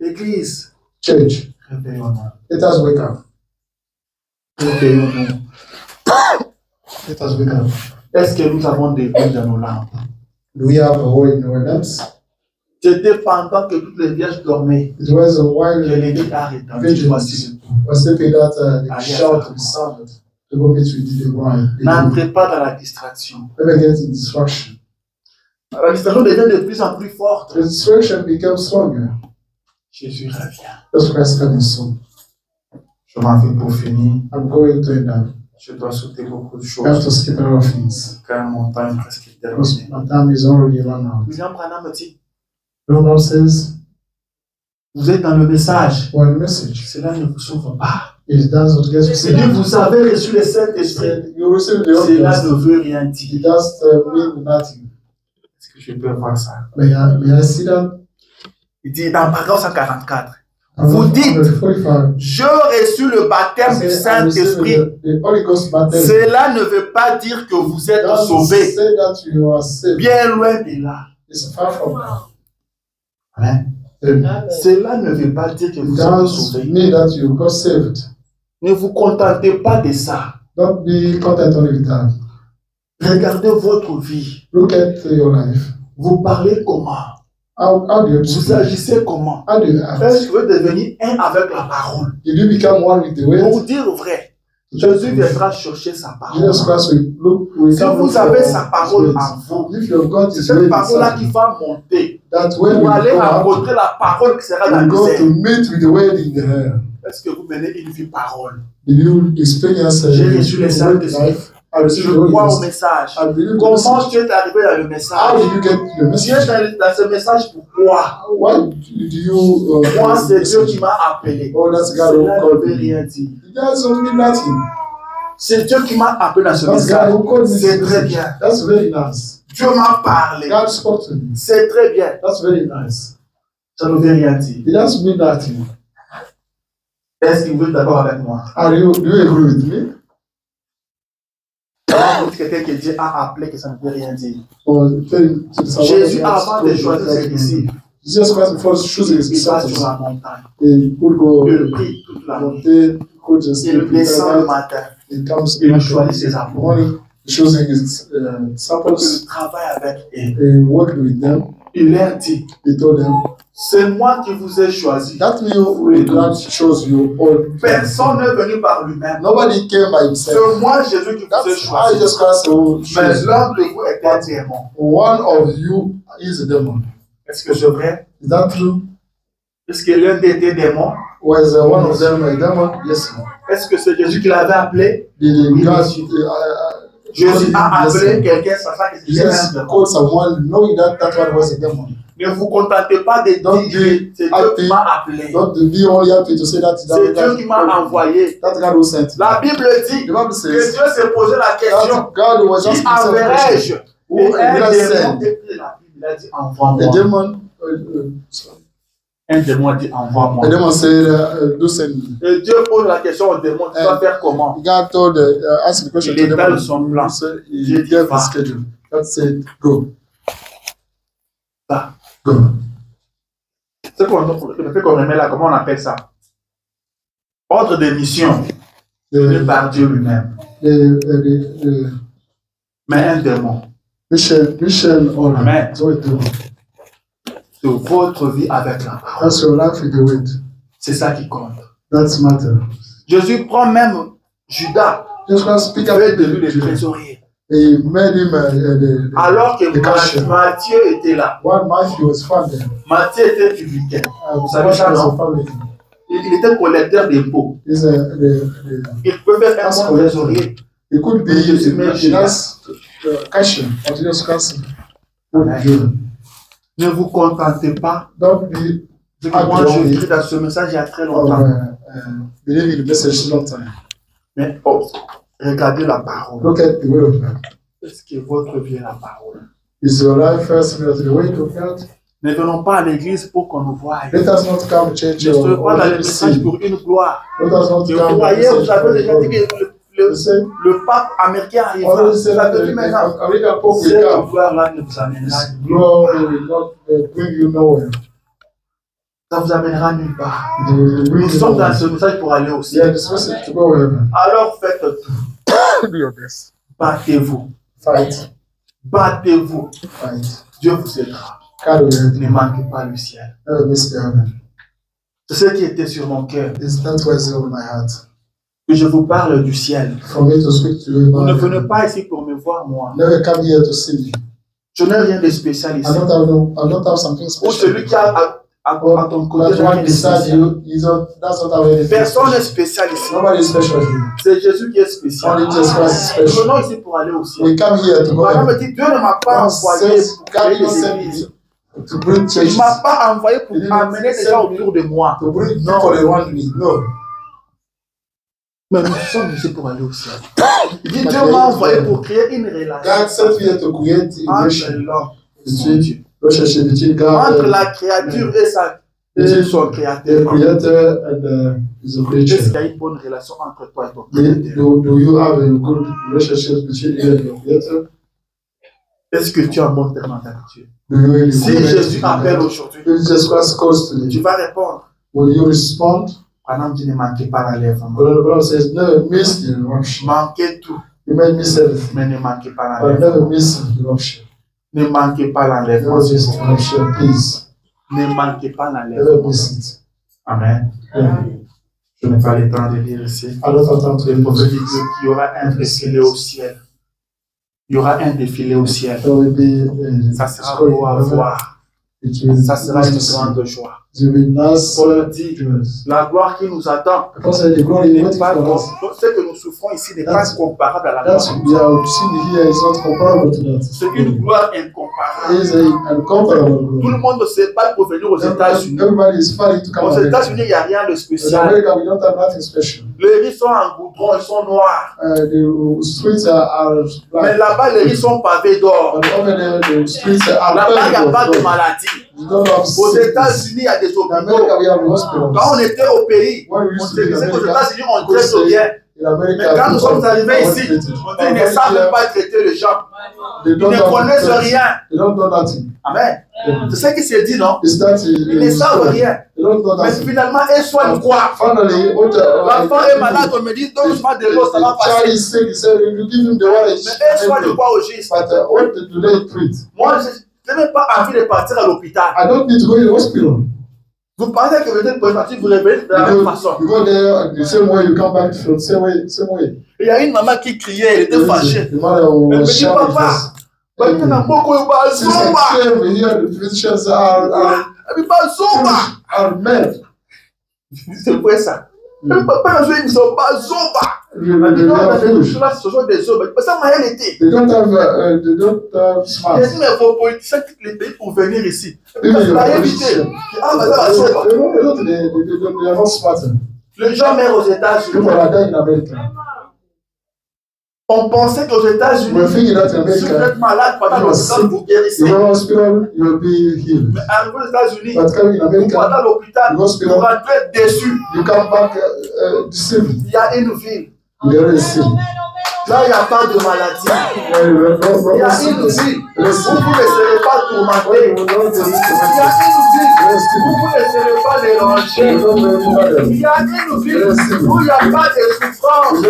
Église. Church. Réveillons-nous. Let us wake up. Réveillons-nous. Let us wake up. Est-ce que nous avons des l'huile dans nos lampes? Do we have oil in our lamps? C'était pendant que toutes les vierges dormaient. It was a while que les cris a retenti. Voici was sleeping that the shout sounded. The moment we did the wine. N'entrez pas dans la distraction. Never get in distraction. La distraction devient de plus en plus forte. The distraction becomes stronger. Jésus revient. Jesus Christ coming soon. Je m'en vais pour finir. I'm going to end up. Je dois sauter beaucoup de choses. I have to skip a lot of things. Car mon temps est presque terminé. My time is already run out. William Branham me dit, Branham says, vous êtes dans le message. One message. Cela ne vous sauve pas. It doesn't get you. Il dit, vous avez reçu le Saint-Esprit. Cela ne veut rien dire. It does mean nothing. Est-ce que je peux voir ça? May I see that? Il dit dans paragraphe 144. Vous dites, je reçu le baptême du Saint-Esprit. Cela ne veut pas dire que vous êtes sauvés. Bien loin de là. Amen. Cela ne veut pas dire que vous êtes sauvés. Ne vous contentez pas de ça. Don't be content only with that. Regardez votre vie. Look at your life. Vous parlez comment? How do you vous agissez comment? Est-ce que vous devenez un avec la parole? Did you become one with the word? Pour dire vrai, Jésus viendra chercher sa parole. Jesus Christ si vous avez sa parole en vous, c'est cette parole-là qui va monter pour aller rencontrer la parole qui sera dans le ciel. Est-ce que vous menez une vie parole? J'ai reçu les Saint-Esprit. Je crois au message. Comment tu es arrivé dans le message? Tu es dans ce message pourquoi? Moi, c'est Dieu qui m'a appelé. Cela ne veut rien dire. C'est Dieu qui m'a appelé dans ce message. C'est très bien. Dieu m'a parlé. C'est très bien. Ça ne veut rien dire. Est-ce que vous êtes d'accord avec moi? Do you agree with me? Quelqu'un qui dit a appelé que ça ne veut rien dire. Jésus, avant de choisir ses disciples, il va sur la montagne. Il prie toute la nuit. Il descend le matin. Il choisit ses apôtres. Il travaille avec eux. Il leur dit, C'est moi qui vous ai choisi. That God chose you all. Personne n'est venu par lui-même. Nobody came by himself. C'est moi, Jésus, qui vous ai choisi. Mais l'un de vous est un démon. One of you is a demon. Est-ce que c'est vrai? Is that true? Est-ce que l'un était démon? Was one of them a demon? Yes. Est-ce que c'est Jésus qui l'avait appelé? Did God, Jésus a appelé quelqu'un sachant que c'était un démon. Called someone knowing that one was a demon. Ne vous contentez pas de dire c'est Dieu qui m'a appelé. Don't be only happy to say that. C'est Dieu qui m'a envoyé. That God who sent. La Bible dit que Dieu s'est posé la question. God was just qui enverrai-je? Et un démon, il a dit envoie-moi. Un démon dit envoie-moi. The demon said, do send me. Et Dieu pose la question au démon, tu vas faire comment? God told, ask the question to the demon. Son plan. He gave a schedule. God said, go. Va. Go. C'est le fait qu'on remet là, comment on appelle ça? Ordre de mission donné par Dieu lui-même. Mais un démon. Mission Amen. De votre vie avec la parole. That's your life with the word. C'est ça qui compte. That's matter. Jésus prend même Judas. Fait de lui le trésorier. Alors que Matthieu était là. Matthieu était publicain. Vous savez ça, non? Il était collecteur d'impôts. Il peut faire un bon trésorier. Il could be cash. Ne vous contentez pas. Don't be. Moi, je écris dans ce message il y a très longtemps. Mais regardez la parole. Look at the word of God. Est-ce que votre vie est la parole? Is your life first similar to the word of God? Ne venons pas à l'église pour qu'on nous voie. Let us not come change your life. Ne pas dans le message pour une gloire. Let us not come. Vous voyez, vous avez déjà dit que le pape américain arrivera. Vous avez vu maintenant. Cette gloire-là ne vous amènera nulle part. Ça vous amènera nulle part. Nous sommes dans ce message pour aller au ciel. Alors faites tout. Battez-vous. Fight. Battez-vous. Fight. Dieu vous aidera. Ne manquez pas le ciel. C'est ce qui était sur mon cœur. Que je vous parle du ciel. Vous ne venez pas ici pour me voir moi. Je n'ai rien de spécial ici. Ou celui qui a à ton côté, personne n'est spécial ici. C'est Jésus qui est spécial. Nous venons ici pour aller au ciel. Madame me dit, Dieu ne m'a pas envoyé pour créer des églises. Il ne m'a pas envoyé pour amener des gens autour de moi. Non. Mais nous sommes ici pour aller au ciel. Il dit, Dieu m'a envoyé pour créer une relation entre l'homme et son Dieu. Entre la créature et son créateur. Est-ce qu'il y a une bonne relation entre toi et ton créateur? Est-ce que tu as un bon terme avec Dieu? Si Jésus appelle aujourd'hui, tu vas répondre. Pendant que tu ne manquez pas l'enlèvement. Manquez tout. Mais ne manquez pas l'enlèvement. Ne manquez pas l'enlèvement. Ne manquez pas l'enlèvement. Amen. Je n'ai pas le temps de lire ici. Le prophète dit qu'il y aura un défilé au ciel. Il y aura un défilé au ciel. Ça sera beau à voir. Ça sera une grande joie. Paul dit, la gloire qui nous attend, ce que nous souffrons ici n'est pas comparable à la gloire. C'est une gloire incomparable. Tout le monde se bat pour venir aux États-Unis. Aux États-Unis, il n'y a rien de spécial. Les rues sont en goudron, ils sont noirs. Mais là-bas, les rues sont pavées d'or. Là-bas, il n'y a pas de maladie. Aux États-Unis, il y a des hôpitaux. Quand on était au pays, on se disait qu'aux États-Unis, on traite bien. Mais quand nous sommes arrivés ici, on dit qu'ils ne savent même pas traiter les gens. Ils ne connaissent rien. Amen. C'est ce qui s'est dit, non? Ils ne savent rien. Mais finalement, ils soignent quoi? L'enfant est malade, on me dit, donne-moi de l'eau, ça va passer. Mais ils soignent quoi au juste? Moi, Je n'ai même pas envie de partir à l'hôpital. I don't need to go to the hospital. Vous pensez que vous êtes partir vous réveiller de la même façon. You go there the same way, you come back the same way, same way. Il y a une maman qui criait, elle était fâchée. The mother Elle me was dit, shouting. papa, She said, "Clearly, here the physicians are mad." C'est quoi ça? Papa, ils sont pas zomba. Ce sont des zomba. Ça m'a été. They don't have smart. Il y a vos politiciens qui les payent pour venir ici. They are not smart. Les gens meurent aux États-Unis. People are dying in America. On pensait qu'aux États-Unis, si vous êtes malade pendant l'hôpital, vous guérissez. Mais arrivé aux États-Unis, pendant l'hôpital, vous rentrez déçu. Il y a une ville. Là, il n'y a pas de maladie. Il y a une ville où vous ne serez pas tourmenté. Il y a une ville où vous ne serez pas dérangé. Il y a une ville où il n'y a pas de souffrance.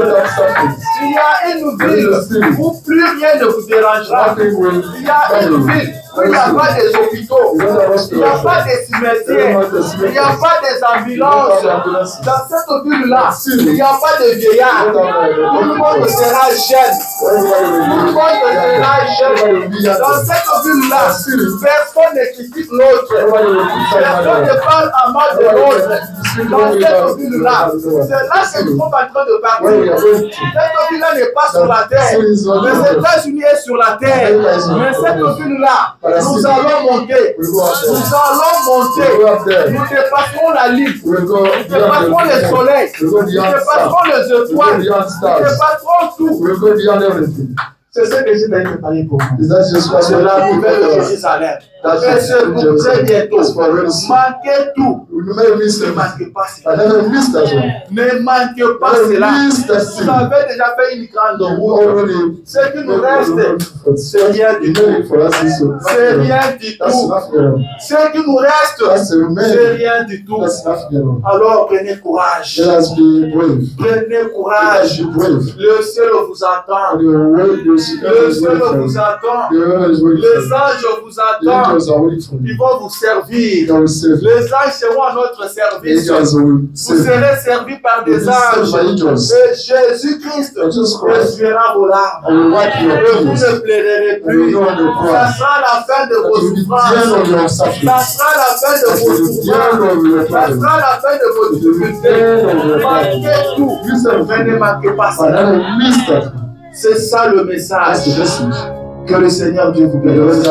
Il y a une ville où plus rien ne vous dérangera. Il y a une ville où il n'y a pas des hôpitaux. Il n'y a pas des cimetières. Il n'y a pas des ambulances. Dans cette ville-là, il n'y a pas de vieillards. Tout le monde sera jeune. Tout le monde sera jeune. Dans cette ville-là, personne ne critique l'autre. Personne ne parle à mal de l'autre. Dans cette ville-là, c'est là que nous sommes en train de partir. Cette ville-là n'est pas sur la terre. Les États-Unis est sur la terre. Mais cette ville-là, nous allons monter. Nous allons monter. Nous dépasserons la ligne. Nous dépasserons le soleil. Nous dépasserons les étoiles. Nous dépasserons tout. C'est ce que j'ai préparé pour vous. C'est la nouvelle de Jérusalem. Très bientôt. Manquez tout. Ne manquez pas cela. Ne manquez pas cela. Vous avez déjà fait une grande route. Ce qui nous reste, c'est rien du tout. C'est rien du tout. Ce qui nous reste, c'est rien du tout. Alors prenez courage. Prenez courage. Le ciel vous attend. Le ciel vous attend. Les anges vous attendent. Ils vont vous servir. Les anges seront à notre service. Vous serez servis par des anges. Et Jésus-Christ essuiera vos larmes. Et vous ne pleurerez plus. Ça sera la fin de vos souffrances. Ça sera la fin de vos souffrances. Ça sera la fin de vos difficultés. Manquez tout. Mais ne manquez pas ça. C'est ça le message. Que le Seigneur Dieu vous bénisse.